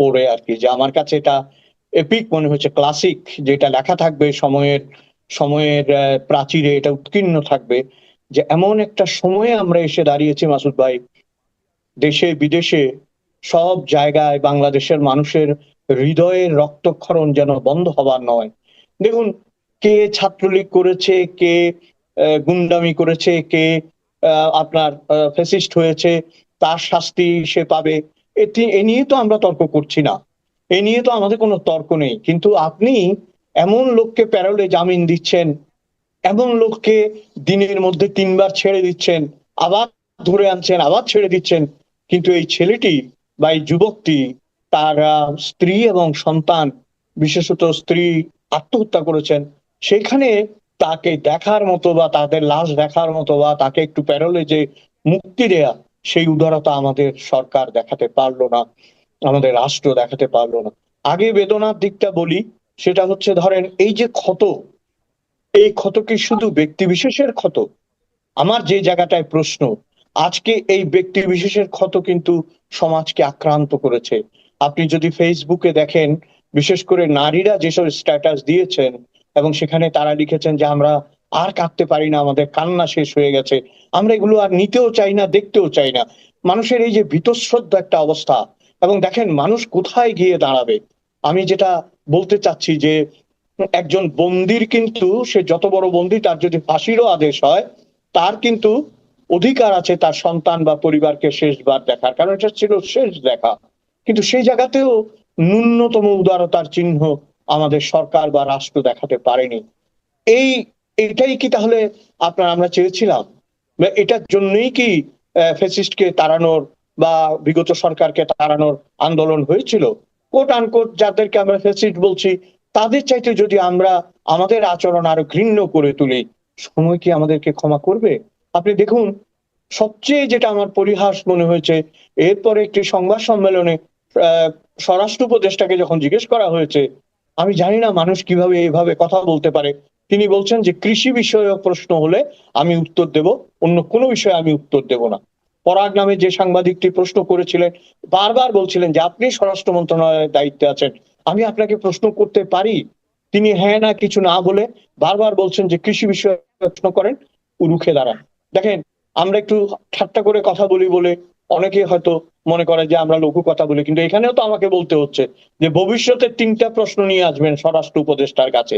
পড়ে আর কি, যে আমার কাছে এটা এপিক মনে হচ্ছে, ক্লাসিক, যেটা লেখা থাকবে সময়ের সময়ের প্রাচীরে এটা উৎকীর্ণ থাকবে, যে এমন একটা সময়ে আমরা এসে দাঁড়িয়েছি মাসুদ ভাই, দেশে বিদেশে সব জায়গায় বাংলাদেশের মানুষের হৃদয়ের রক্তক্ষরণ যেন বন্ধ হবার নয়। দেখুন, কে ছাত্রলীগ করেছে, কে গুন্ডামি করেছে, কে আপনার ফ্যাসিস্ট হয়েছে, তার শাস্তি সে পাবে, এ নিয়ে তো আমরা তর্ক করছি না, এ নিয়ে তো আমাদের কোনো তর্ক নেই। কিন্তু আপনি এমন লোককে প্যারোলে জামিন দিচ্ছেন, এমন লোককে দিনের মধ্যে 3বার ছেড়ে দিচ্ছেন, আবার ধরে আনছেন, আবার ছেড়ে দিচ্ছেন, কিন্তু এই ছেলেটি বা এই যুবকটি, তার স্ত্রী এবং সন্তান, বিশেষত স্ত্রী আত্মহত্যা করেছেন, সেখানে তাকে দেখার মতো বা তাদের লাশ দেখার মতো বা তাকে একটু প্যারোলে যে মুক্তি দেয়া, সেই উদারতা আমাদের সরকার দেখাতে পারলো না, আমাদের রাষ্ট্র দেখাতে পারলো না। আগে বেদনার দিকটা বলি, সেটা হচ্ছে ধরেন এই যে ক্ষত, এই ক্ষত কি শুধু ব্যক্তি বিশেষের ক্ষত? আমার যে জায়গাটায় প্রশ্ন, আজকে এই ব্যক্তি বিশেষের ক্ষত কিন্তু সমাজকে আক্রান্ত করেছে। আপনি যদি ফেসবুকে দেখেন, বিশেষ করে নারীরা যেসব স্ট্যাটাস দিয়েছেন, এবং সেখানে তারা লিখেছেন যে আমরা আর কাঁদতে পারি না, আমাদের কান্না শেষ হয়ে গেছে, আমরা এগুলো আর নিতেও চাই না, দেখতেও চাই না। মানুষের এই যে বীতশ্রদ্ধ একটা অবস্থা, এবং দেখেন মানুষ কোথায় গিয়ে দাঁড়াবে। আমি যেটা বলতে চাচ্ছি যে একজন বন্দির কিন্তু, সে যত বড় বন্দি, তার যদি ফাঁসিরও আদেশ হয়, তার কিন্তু অধিকার আছে তার সন্তান বা পরিবারকে শেষবার দেখার, কারণ এটা ছিল শেষ দেখা। কিন্তু সেই জায়গাতেও ন্যূনতম উদারতার চিহ্ন আমাদের সরকার বা রাষ্ট্র দেখাতে পারেনি। এই এটাই কি তাহলে আমরা চেয়েছিলাম? এটার জন্যই কি ফ্যাসিস্টকে তাড়ানোর বা বিগত সরকারকে তাড়ানোর আন্দোলন হয়েছিল? কোট আনকোট যাদেরকে আমরা ফ্যাসিস্ট বলছি, তাদের চাইতে যদি আমরা আমাদের আচরণ আরো ঘৃণ্য করে তুলি, সময় কি আমাদেরকে ক্ষমা করবে? আপনি দেখুন, সবচেয়ে যেটা আমার পরিহাস মনে হয়েছে, এরপরে একটি সংবাদ সম্মেলনে স্বরাষ্ট্র উপদেষ্টাকে যখন জিজ্ঞেস করা হয়েছে, আমি জানি না মানুষ কিভাবে এইভাবে কথা বলতে পারে, তিনি বলছেন যে কৃষি বিষয়ক প্রশ্ন হলে আমি উত্তর দেব, অন্য কোনো বিষয়ে আমি উত্তর দেব না। পরাগ নামে যে সাংবাদিকটি প্রশ্ন করেছিলেন, বারবার বলছিলেন যে আপনি স্বরাষ্ট্র মন্ত্রণালয়ের দায়িত্বে আছেন, আমি আপনাকে প্রশ্ন করতে পারি? তিনি হ্যাঁ না কিছু না বলে বারবার বলছেন যে কৃষি বিষয়ে প্রশ্ন করেন, রুখে দাঁড়ান। দেখেন, আমরা একটু ঠাট্টা করে কথা বলি বলে অনেকে হয়তো মনে করে যে আমরা লঘু কথা বলি, কিন্তু এখানেও তো আমাকে বলতে হচ্ছে যে ভবিষ্যতে 3টা প্রশ্ন নিয়ে আসবেন স্বরাষ্ট্র উপদেষ্টার কাছে।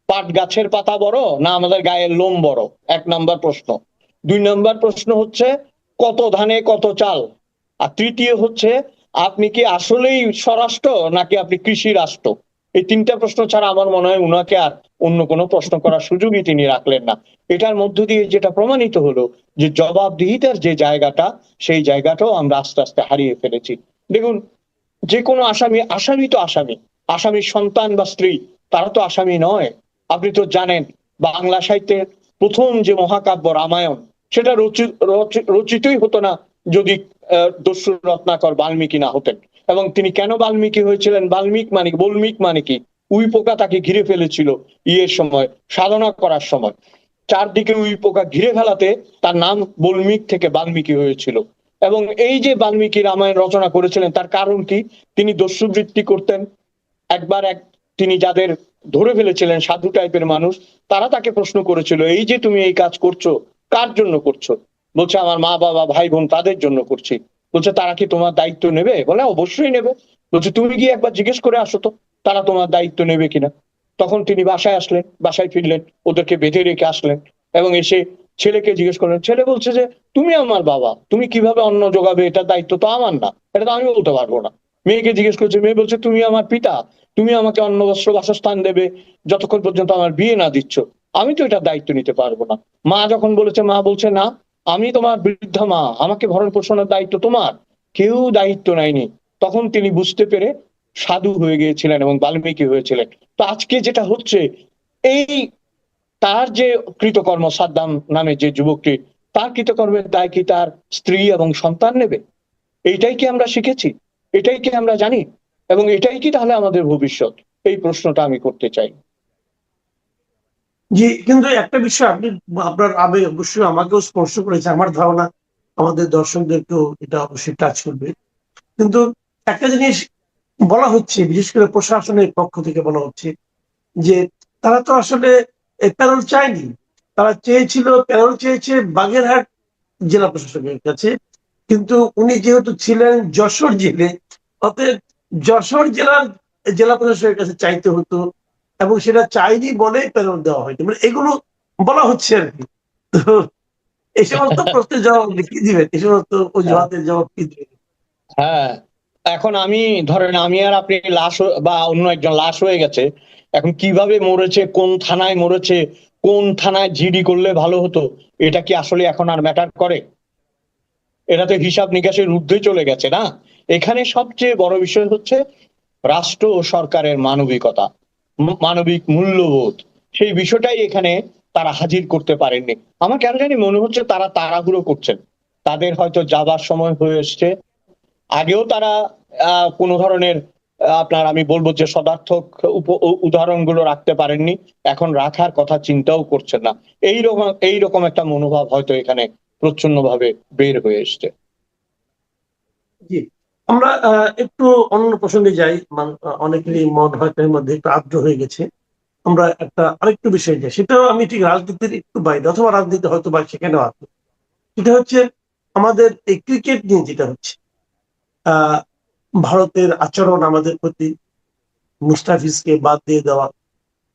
পাট গাছের পাতা বড় না আমাদের গায়ের লোম বড়, 1 নম্বর প্রশ্ন। 2 নম্বর প্রশ্ন হচ্ছে কত ধানে কত চাল। আর তৃতীয় হচ্ছে আপনি কি আসলেই স্বরাষ্ট্র নাকি আপনি কৃষি রাষ্ট্র। এই 3টা প্রশ্ন ছাড়া আমার মনে হয় উনাকে আর অন্য কোনো প্রশ্ন করার সুযোগই তিনি রাখলেন না। এটার মধ্য দিয়ে যেটা প্রমাণিত হলো যে জবাবদিহিতার যে জায়গাটা, সেই জায়গাটাও আমরা আস্তে আস্তে হারিয়ে ফেলেছি। দেখুন, যে কোনো আসামি, আসামি তো আসামি, আসামির সন্তান বা স্ত্রী তারা তো আসামি নয়। আপনি তো জানেন, বাংলা সাহিত্যের প্রথম যে মহাকাব্য রামায়ণ, সেটা রচিতই হতো না যদি দস্যু রত্নাকর বাল্মীকি না হতেন। এবং তিনি কেন বাল্মীকি হয়েছিলেন? বল্মিক মানে কি, উই পোকা তাকে ঘিরে ফেলেছিল ইয়ের সময়, সাধনা করার সময়, চারদিকে উই পোকা ঘিরে ফেলাতে তার নাম বল্মিক থেকে বাল্মীকি হয়েছিল। এবং এই যে বাল্মীকি রামায়ণ রচনা করেছিলেন, তার কারণ কি? তিনি দস্যুবৃত্তি করতেন। একবার তিনি যাদের ধরে ফেলেছিলেন সাধু টাইপের মানুষ, তারা তাকে প্রশ্ন করেছিল, এই যে তুমি এই কাজ করছো, কার জন্য করছো? বলছে আমার মা বাবা ভাই বোন তাদের জন্য করছি। বলছে তারা কি তোমার দায়িত্ব নেবে? বলে অবশ্যই নেবে। বলছে তুমি গিয়ে একবার জিজ্ঞেস করে আসো তো তারা তোমার দায়িত্ব নেবে কিনা। তখন তিনি বাসায় আসলেন, বাসায় ফিরলেন, ওদেরকে বেঁধে রেখে আসলেন, এবং এসে ছেলেকে জিজ্ঞেস করলেন। ছেলে বলছে যে তুমি আমার বাবা, তুমি কিভাবে অন্ন যোগাবে এটার দায়িত্ব তো আমার না, এটা তো আমি বলতে পারবো না। মেয়েকে জিজ্ঞেস করছে, মেয়ে বলছে তুমি আমার পিতা, তুমি আমাকে অন্ন বস্ত্র বাসস্থান দেবে যতক্ষণ পর্যন্ত আমার বিয়ে না দিচ্ছ, আমি তো এটার দায়িত্ব নিতে পারবো না। মা যখন বলেছে, মা বলছে না, আমি তোমার বৃদ্ধা মা, আমাকে ভরণ পোষণের দায়িত্ব তোমার, কেউ দায়িত্ব নেয়নি। তখন তিনি বুঝতে পেরে সাধু হয়ে গিয়েছিলেন এবং বাল্মীকি হয়েছিলেন। তো আজকে যেটা হচ্ছে, এই তার যে কৃতকর্ম, সাদ্দাম নামে যে যুবকটি, তার কৃতকর্মের দায় কি তার স্ত্রী এবং সন্তান নেবে? এইটাই কি আমরা শিখেছি? এটাই কি আমরা জানি? এবং এটাই কি তাহলে আমাদের ভবিষ্যৎ? এই প্রশ্নটা আমি করতে চাই। জি, কিন্তু একটা বিষয় আপনার আবেগ অবশ্যই আমাকেও স্পর্শ করেছে, আমার ধারণা আমাদের দর্শকদেরকেও এটা অবশ্যই টাচ করবে। কিন্তু একটা জিনিস বলা হচ্ছে, বিশেষ করে প্রশাসনের পক্ষ থেকে বলা হচ্ছে যে তারা তো আসলে প্যারোল চায়নি, তারা প্যারোল চেয়েছে বাগেরহাট জেলা প্রশাসকের কাছে। কিন্তু উনি যেহেতু ছিলেন যশোর জেলে, অতএব যশোর জেলা প্রশাসকের কাছে চাইতে হতো, এবং সেটা চাইনি বলে প্যারোল দেওয়া হয়তো, মানে এগুলো বলা হচ্ছে আর কি। তো এই সমস্ত প্রশ্নের জবাব আপনি কি দিবেন? এই সমস্ত অজুহাতের জবাব কি দিবেন? হ্যাঁ, এখন আমি ধরেন আমি আর আপনি বা অন্য একজন লাশ হয়ে গেছে। এখন কিভাবে মরেছে, কোন থানায় মরেছে, কোন থানায় জিডি করলে ভালো হতো, এটা কি আসলে এখন আর ম্যাটার করে? এটা তো হিসাব নিকাশের ঊর্ধ্বে চলে গেছে না? এখানে সবচেয়ে বড় বিষয় হচ্ছে রাষ্ট্র ও সরকারের মানবিকতা, মানবিক মূল্যবোধ। সেই বিষয়টাই এখানে তারা হাজির করতে পারেননি। আমার কেন জানি মনে হচ্ছে তারা তাড়াহুড়ো করছেন। তাদের হয়তো যাবার সময় হয়ে এসছে। আগেও তারা কোনো ধরনের আপনার আমি বলবো যে সদার্থক উদাহরণগুলো রাখতে পারেননি। এখন রাখার কথা চিন্তাও করছেন না। এইরকম একটা মনোভাব হয়তো এখানে প্রচ্ছন্নভাবে বের হয়ে এসছে। জি, আমরা একটু অন্য প্রসঙ্গে যাই। অনেকেরই মন হয়তো এর মধ্যে একটু আর্দ্র হয়ে গেছে। আমরা একটা আরেকটু বিষয় যাই, সেটাও আমি ঠিক রাজনীতির একটু বাইরে, অথবা রাজনীতি হয়তো বা সেখানেও আছে। সেটা হচ্ছে আমাদের এই ক্রিকেট নিয়ে যেটা হচ্ছে, আহ ভারতের আচরণ আমাদের প্রতি, মুস্তাফিজকে বাদ দিয়ে দেওয়া,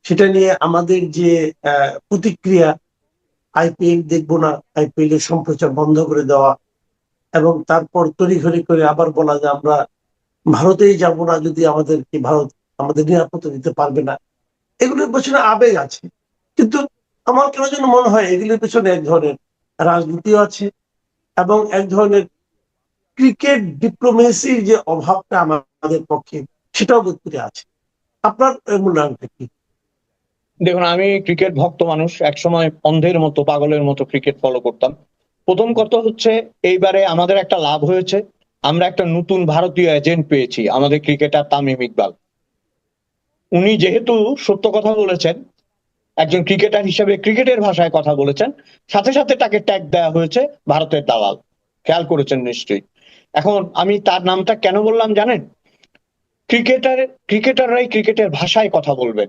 সেটা নিয়ে আমাদের যে প্রতিক্রিয়া, আইপিএল দেখবো না, আইপিএল এর সম্প্রচার বন্ধ করে দেওয়া, এবং তারপর তড়িঘড়ি করে আবার বলা যে আমরা ভারতেই যাব না যদি আমাদেরকে ভারত আমাদের নিরাপত্তা দিতে পারবে না। এগুলোর পেছনে আবেগ আছে, কিন্তু আমার কেন যেন মনে হয় এগুলোর পেছনে এক ধরনের রাজনীতিও আছে, এবং এক ধরনের ক্রিকেট ডিপ্লোমেসির যে অভাবটা আমাদের পক্ষে, সেটাও বোধ করে আছে। আপনার মূল্যায়নটা কি? দেখুন, আমি ক্রিকেট ভক্ত মানুষ। একসময় অন্ধের মতো পাগলের মতো ক্রিকেট ফলো করতাম। প্রথম কথা হচ্ছে এইবারে আমাদের একটা লাভ হয়েছে, আমরা একটা নতুন ভারতীয় এজেন্ট পেয়েছি, আমাদের ক্রিকেটার তামিম ইকবাল। উনি যেহেতু সত্য কথা বলেছেন, একজন ক্রিকেটার হিসেবে ক্রিকেটের ভাষায় কথা বলেছেন, সাথে সাথে তাকে ট্যাগ দেওয়া হয়েছে ভারতের দালাল। খেয়াল করেছেন নিশ্চয়ই। এখন আমি তার নামটা কেন বললাম জানেন? ক্রিকেটাররাই ক্রিকেটের ভাষায় কথা বলবেন,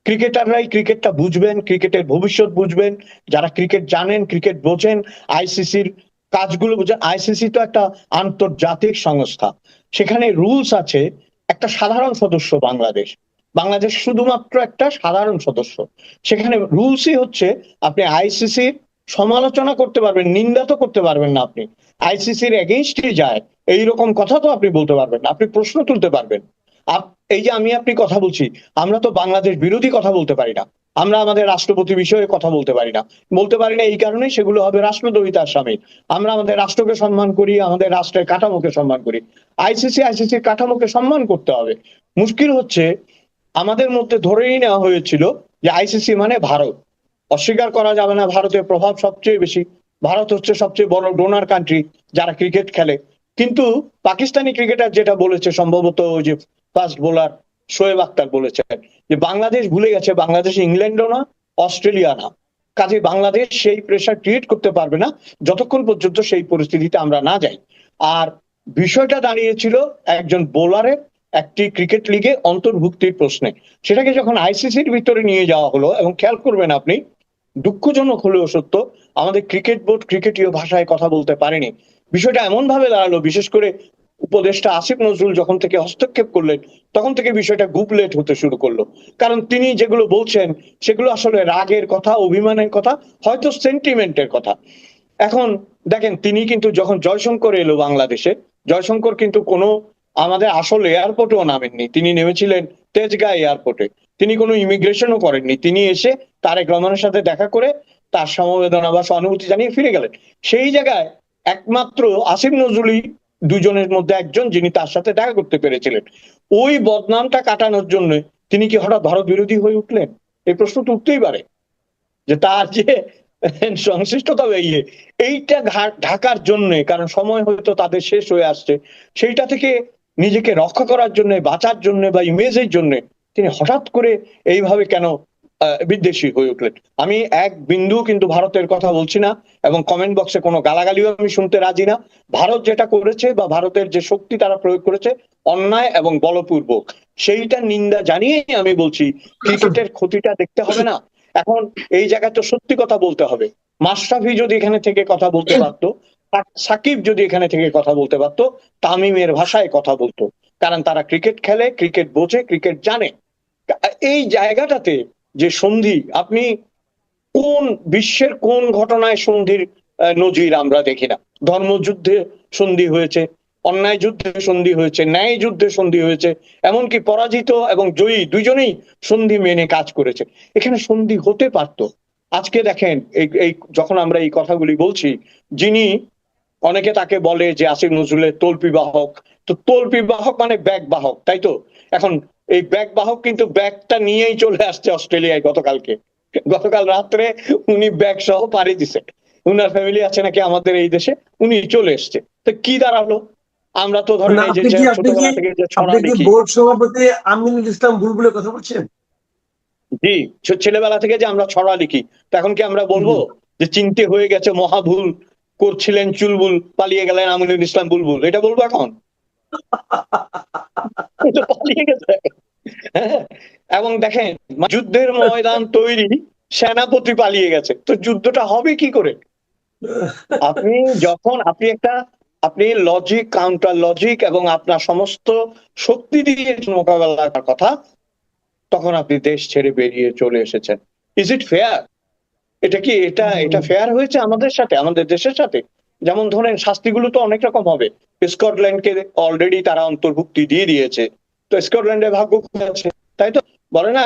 ক্রিকেটাররাই ক্রিকেটটা বুঝবেন, ক্রিকেটের ভবিষ্যৎ বুঝবেন। যারা ক্রিকেট জানেন, ক্রিকেট বোঝেন, আইসিসির কাজগুলো বুঝেন। আইসিসি তো একটা আন্তর্জাতিক সংস্থা, সেখানে রুলস আছে। একটা সাধারণ সদস্য বাংলাদেশ, বাংলাদেশ শুধুমাত্র একটা সাধারণ সদস্য। সেখানে রুলসই হচ্ছে আপনি আইসিসির সমালোচনা করতে পারবেন, নিন্দা তো করতে পারবেন না। আপনি আইসিসির এগেইনস্টে যায় এইরকম কথা তো আপনি বলতে পারবেন না, আপনি প্রশ্ন তুলতে পারবেন। এই যে আমি আপনি কথা বলছি, আমরা তো বাংলাদেশ বিরোধী কথা বলতে পারি না। আমরা আমাদের রাষ্ট্রপতি বিষয়ে কথা বলতে পারি না। বলতে পারি না এই কারণে সেগুলো হবে রাষ্ট্রদ্রোহিতার সামিল। আমরা আমাদের রাষ্ট্রকে সম্মান করি, আমাদের রাষ্ট্রের কাঠামোকে সম্মান করি। আইসিসির কাঠামোকে সম্মান করতে হবে। মুশকিল হচ্ছে আমাদের মধ্যে ধরেই নেওয়া হয়েছিল যে আইসিসি মানে ভারত। অস্বীকার করা যাবে না, ভারতের প্রভাব সবচেয়ে বেশি। ভারত হচ্ছে সবচেয়ে বড় ডোনার কান্ট্রি যারা ক্রিকেট খেলে। কিন্তু পাকিস্তানি ক্রিকেটার যেটা বলেছে, সম্ভবত ওই যে ফাস্ট বোলার শোয়েব আক্তার বলেছেন যে বাংলাদেশ ভুলে গেছে বাংলাদেশ ইংল্যান্ডও না, অস্ট্রেলিয়া না। কাজে বাংলাদেশ সেই প্রেসার ক্রিয়েট করতে পারবে না যতক্ষণ পর্যন্ত সেই পরিস্থিতিতে আমরা না যাই। আর বিষয়টা দাঁড়িয়েছিল একজন বোলারের একটি ক্রিকেট লিগে অন্তর্ভুক্তির প্রশ্নে। সেটাকে যখন আইসিসির ভিতরে নিয়ে যাওয়া হলো, এবং খেয়াল করবেন আপনি, দুঃখজনক হলেও সত্য, আমাদের ক্রিকেট বোর্ড ক্রিকেটীয় ভাষায় কথা বলতে পারেনি। বিষয়টা এমন ভাবে দাঁড়ালো, বিশেষ করে উপদেষ্টা আসিফ নজরুল যখন থেকে হস্তক্ষেপ করলেন, তখন থেকে বিষয়টা গুবলেট হতে শুরু করলো। কারণ তিনি যেগুলো বলছেন সেগুলো আসলে রাগের কথা, অভিমানের কথা, হয়তো সেন্টিমেন্টের কথা। এখন দেখেন, তিনি কিন্তু যখন জয়শঙ্কর এলো বাংলাদেশে, জয়শঙ্কর কিন্তু কোনো আমাদের আসল এয়ারপোর্টেও নামেননি, তিনি নেমেছিলেন তেজগাঁ এয়ারপোর্টে। তিনি কোনো ইমিগ্রেশনও করেননি, তিনি এসে তারেক রহমানের সাথে দেখা করে তার সমবেদনা বা সহানুভূতি জানিয়ে ফিরে গেলেন। সেই জায়গায় একমাত্র আসিফ নজরুলই দুজনের মধ্যে একজন যিনি তার সাথে দেখা করতে পেরেছিলেন। ওই বদনামটা কাটানোর জন্য তিনি কি হঠাৎ ভারত বিরোধী হয়ে উঠলেন? এই প্রশ্ন তো উঠতেই পারে যে তার যে সংশ্লিষ্টতা এইটা ঢাকার জন্য, কারণ সময় হয়তো তাদের শেষ হয়ে আসছে, সেইটা থেকে নিজেকে রক্ষা করার জন্য, বাঁচার জন্য বা ইমেজের জন্য তিনি হঠাৎ করে এইভাবে কেন বিদ্বেষী হয়ে উঠলেন? আমি এক বিন্দু কিন্তু ভারতের কথা বলছি না, এবং কমেন্ট বক্সে কোনো গালাগালিও আমি শুনতে রাজি না। ভারত যেটা করেছে বা ভারতের যে শক্তি তারা প্রয়োগ করেছে, অন্যায় এবং বলপূর্বক, সেইটা নিন্দা জানিয়েই আমি বলছি ক্রিকেটের ক্ষতিটা দেখতে হবে না। এখন এই জায়গায় তো সত্যি কথা বলতে হবে। মাশরাফি যদি এখানে থেকে কথা বলতে পারতো, সাকিব যদি এখানে থেকে কথা বলতে পারতো, তামিমের ভাষায় কথা বলতো, কারণ তারা ক্রিকেট খেলে, ক্রিকেট বোঝে, ক্রিকেট জানে। এই জায়গাটাতে যে সন্ধি, আপনি কোন বিশ্বের কোন ঘটনায় সন্ধির নজির আমরা দেখি না? ধর্মযুদ্ধে সন্ধি হয়েছে, অন্যায় যুদ্ধে সন্ধি হয়েছে, ন্যায় যুদ্ধে সন্ধি হয়েছে, এমনকি পরাজিত এবং জয়ী দুইজনেই সন্ধি মেনে কাজ করেছে। এখানে সন্ধি হতে পারতো। আজকে দেখেন, এই যখন আমরা এই কথাগুলি বলছি, যিনি, অনেকে তাকে বলে যে আসিফ নজরুলের তল্পি বাহক, তো তল্পি বাহক মানে ব্যাগ বাহক, তাই তো? এখন এই ব্যাগ বাহক কিন্তু ব্যাগটা নিয়েই চলে আসছে অস্ট্রেলিয়ায় গতকালকে। গতকাল রাত্রে উনি ব্যাগ সহ পাড়ি দিছে। উনার ফ্যামিলি আছে নাকি আমাদের এই দেশে, উনি চলে এসছে। তো কি দাঁড়ালো? আমরা তো ধরেন না, এই যে ছোটবেলা থেকে যে ছড়া আপনি কি লিখি, বোর্ড সভাপতি আমিনুল ইসলাম বুলবুলের কথা বলছেন? জি, ছেলেবেলা থেকে যে আমরা ছড়া লিখি, তো এখন কি আমরা বলবো যে চিনতে হয়ে গেছে, মহাভুল করছিলেন চুলবুল, পালিয়ে গেলেন আমিনুল ইসলাম বুলবুল, এটা বলবো এখন? তো পালিয়ে গেছে। হ্যাঁ, এবং দেখেন, যুদ্ধের ময়দান তৈরি, সেনাপতি পালিয়ে গেছে, তো যুদ্ধটা হবে কি করে? আপনি যখন আপনি লজিক, কাউন্টার লজিক এবং আপনার সমস্ত শক্তি দিয়ে মোকাবেলা করার কথা, তখন আপনি দেশ ছেড়ে বেরিয়ে চলে এসেছেন। Is it fair? এটা ফেয়ার হয়েছে আমাদের সাথে, আমাদের দেশের সাথে? যেমন ধরেন, শাস্তিগুলো তো অনেক রকম হবে। স্কটল্যান্ডকে অলরেডি তারা অন্তর্ভুক্তি দিয়ে দিয়েছে, তো স্কটল্যান্ডের ভাগ্য কি আছে, তাই তো? বলে না,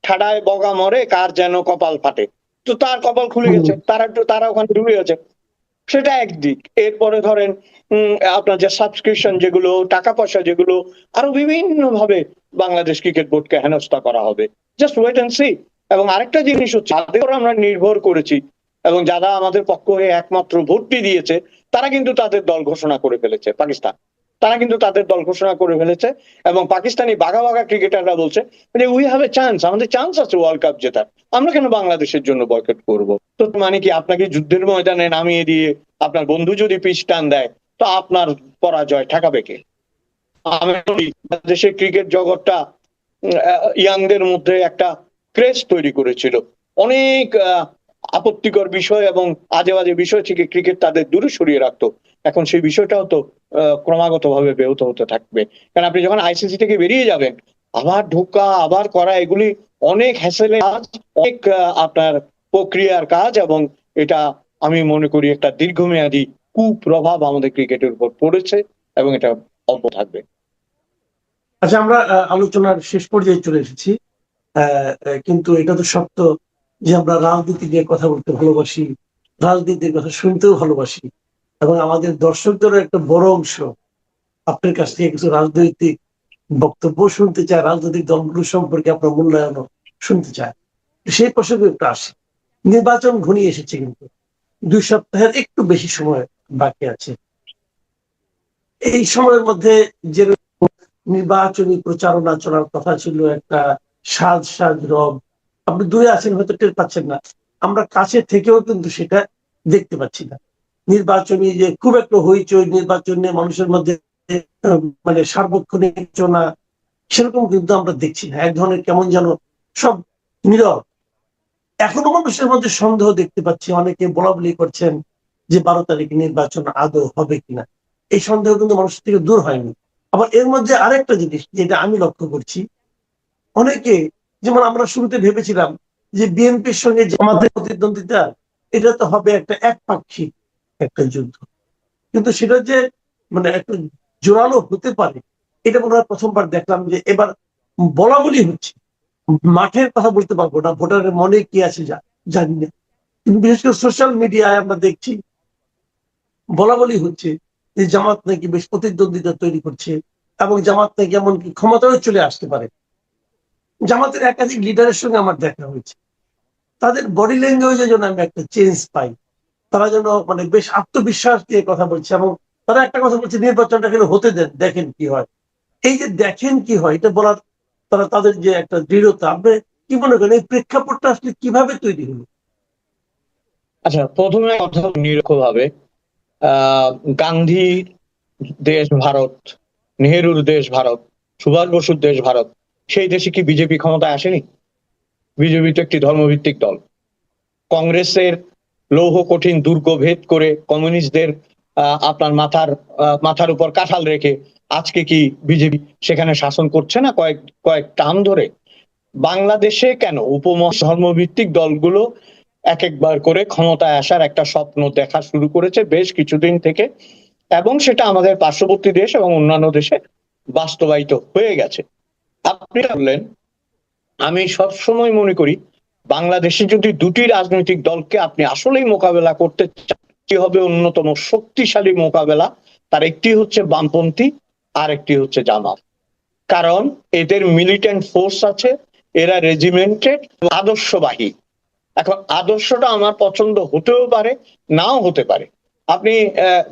ঠাডায় বগা মরে, কার যেন কপাল ফাটে। তো তার কপাল খুলে গেছে, তারা ওখানে ডুবে গেছে। সেটা একদিক। এরপরে ধরেন আপনার যে সাবস্ক্রিপশন, যেগুলো টাকা পয়সা, যেগুলো আরো বিভিন্ন ভাবে বাংলাদেশ ক্রিকেট বোর্ডকে হেনস্থা করা হবে। Just wait and see. এবং আরেকটা জিনিস হচ্ছে, যাদের উপর আমরা নির্ভর করেছি এবং যারা আমাদের পক্ষ হয়ে একমাত্র ভোটটি দিয়েছে, তারা কিন্তু তাদের দল ঘোষণা করে ফেলেছে, পাকিস্তান। তারা কিন্তু তাদের দল ঘোষণা করে ফেলেছে, এবং পাকিস্তানি বাঘা বাঘা ক্রিকেটাররা বলছে যে উই হ্যাভ এ চান্স, আমাদের চান্স আছে ওয়ার্ল্ড কাপ জেতার, আমরা কেন বাংলাদেশের জন্য বয়কট করব? তো মানে কি, আপনাকে যুদ্ধের ময়দানে নামিয়ে দিয়ে আপনার বন্ধু যদি পিচ টান দেয়, তো আপনার পরাজয় ঠেকাবে কে? আমি বলি, বাংলাদেশের ক্রিকেট জগৎটা ইয়াংদের মধ্যে একটা ক্রেজ তৈরি করেছিল। অনেক আপত্তিকর বিষয় এবং আজে বাজে বিষয় থেকে ক্রিকেট তাদের দূরে সরিয়ে রাখতো। এখন সেই বিষয়টাও তো ক্রমাগত ভাবে ব্যাহত হতে থাকবে। কারণ আপনি যখন আইসিসি থেকে বেরিয়ে যাবেন, আবার ঢোকা, আবার করা, এগুলি অনেক হ্যাসেলের কাজ, অনেক আপনার প্রক্রিয়ার কাজ, এবং এটা আমি মনে করি একটা দীর্ঘমেয়াদী কুপ্রভাব আমাদের ক্রিকেটের উপর পড়েছে, এবং এটা অব্যাহত থাকবে। আচ্ছা, আমরা আলোচনার শেষ পর্যায়ে চলে এসেছি। কিন্তু এটা তো সত্য যে আমরা রাজনীতি নিয়ে কথা বলতে ভালোবাসি, রাজনীতির কথা শুনতেও ভালোবাসি, এবং আমাদের দর্শকদেরও একটা বড় অংশ আপনার কাছ থেকে কিছু রাজনৈতিক বক্তব্য শুনতে চায়, রাজনৈতিক দলগুলো সম্পর্কে আপনার মূল্যায়ন শুনতে চায়। সেই প্রসঙ্গে একটু আসি। নির্বাচন ঘনিয়ে এসেছে, কিন্তু 2 সপ্তাহের একটু বেশি সময় বাকি আছে। এই সময়ের মধ্যে যে নির্বাচনী প্রচারণা চলার কথা ছিল, একটা সাজ সাজ রব, আপনি দূরে আছেন হয়তো টের পাচ্ছেন না, আমরা কাছে থেকেও কিন্তু সেটা দেখতে পাচ্ছি না। নির্বাচনী যে খুব একটা হইচই, নির্বাচনে মানুষের মধ্যে মানে সার্বক্ষণিক আলোচনা, সেরকম কিন্তু আমরা দেখছি না। এক ধরনের কেমন যেন সব নীরব। এখনো মানুষের মধ্যে সন্দেহ দেখতে পাচ্ছি, অনেকে বলা বলি করছেন যে 12 তারিখে নির্বাচন আদৌ হবে কিনা। এই সন্দেহ কিন্তু মানুষের থেকে দূর হয়নি। আবার এর মধ্যে আরেকটা জিনিস যেটা আমি লক্ষ্য করছি, অনেকে, যেমন আমরা শুরুতে ভেবেছিলাম যে বিএনপির সঙ্গে জামাতের প্রতিদ্বন্দ্বিতা, এটা তো হবে একটা একপাক্ষিক একটা যুদ্ধ, কিন্তু সেটা যে মানে একটা জোরালো হতে পারে, এটা মনে হয় প্রথমবার দেখলাম। যে এবার বলা বলি হচ্ছে, মাঠের কথা বলতে পারবো না, ভোটারের মনে কি আছে জানি না, কিন্তু বিশেষ করে সোশ্যাল মিডিয়ায় আমরা দেখছি বলা বলি হচ্ছে যে জামাত নাকি বেশ প্রতিদ্বন্দ্বিতা তৈরি করছে, এবং জামাত নাকি এমনকি ক্ষমতায় চলে আসতে পারে। জামাতের একাধিক লিডারের সঙ্গে আমার দেখা হয়েছে, তাদের বডি ল্যাঙ্গুয়েজে যেন আমি একটা চেঞ্জ পাই। তারা যেন মানে বেশ আত্মবিশ্বাস দিয়ে কথা বলছে, এবং তারা একটা কথা বলছে, নির্বাচনটা কিন্তু হতে দেন, দেখেন কি হয়। এই যে দেখেন কি হয় এটা বলার, তারা তাদের যে একটা দৃঢ়তা, আপনি কি মনে করেন এই প্রেক্ষাপটটা আসলে কিভাবে তৈরি হলো? আচ্ছা, প্রথমে কথা নিরপেক্ষ ভাবে, গান্ধী, দেশ ভারত, নেহেরুর দেশ ভারত, সুভাষ বসুর দেশ ভারত, সেই দেশে কি বিজেপি ক্ষমতায় আসেনি? বিজেপি তো একটি ধর্মভিত্তিক দল। কংগ্রেসের লৌহ কঠিন দুর্গ ভেদ করে কমিউনিস্টদের আপনার মাথার উপর কাঁঠাল রেখে আজকে কি বিজেপি সেখানে শাসন করছে না কয়েক টার্ম ধরে? বাংলাদেশে কেন উপমহাদেশ ধর্মভিত্তিক দলগুলো এক একবার করে ক্ষমতায় আসার একটা স্বপ্ন দেখা শুরু করেছে বেশ কিছুদিন থেকে, এবং সেটা আমাদের পার্শ্ববর্তী দেশ এবং অন্যান্য দেশে বাস্তবায়িত হয়ে গেছে। আপনি বললেন, আমি সবসময় মনে করি বাংলাদেশে যদি দুটি রাজনৈতিক দলকে আপনি আসলেই মোকাবেলা করতে চান, কি হবে অন্যতম শক্তিশালী মোকাবেলা, তার একটি হচ্ছে বামপন্থী আর একটি হচ্ছে জামাত। কারণ এদের মিলিটেন্ট ফোর্স আছে, এরা রেজিমেন্টেড, আদর্শবাহী। এখন আদর্শটা আমার পছন্দ হতেও পারে, নাও হতে পারে। আপনি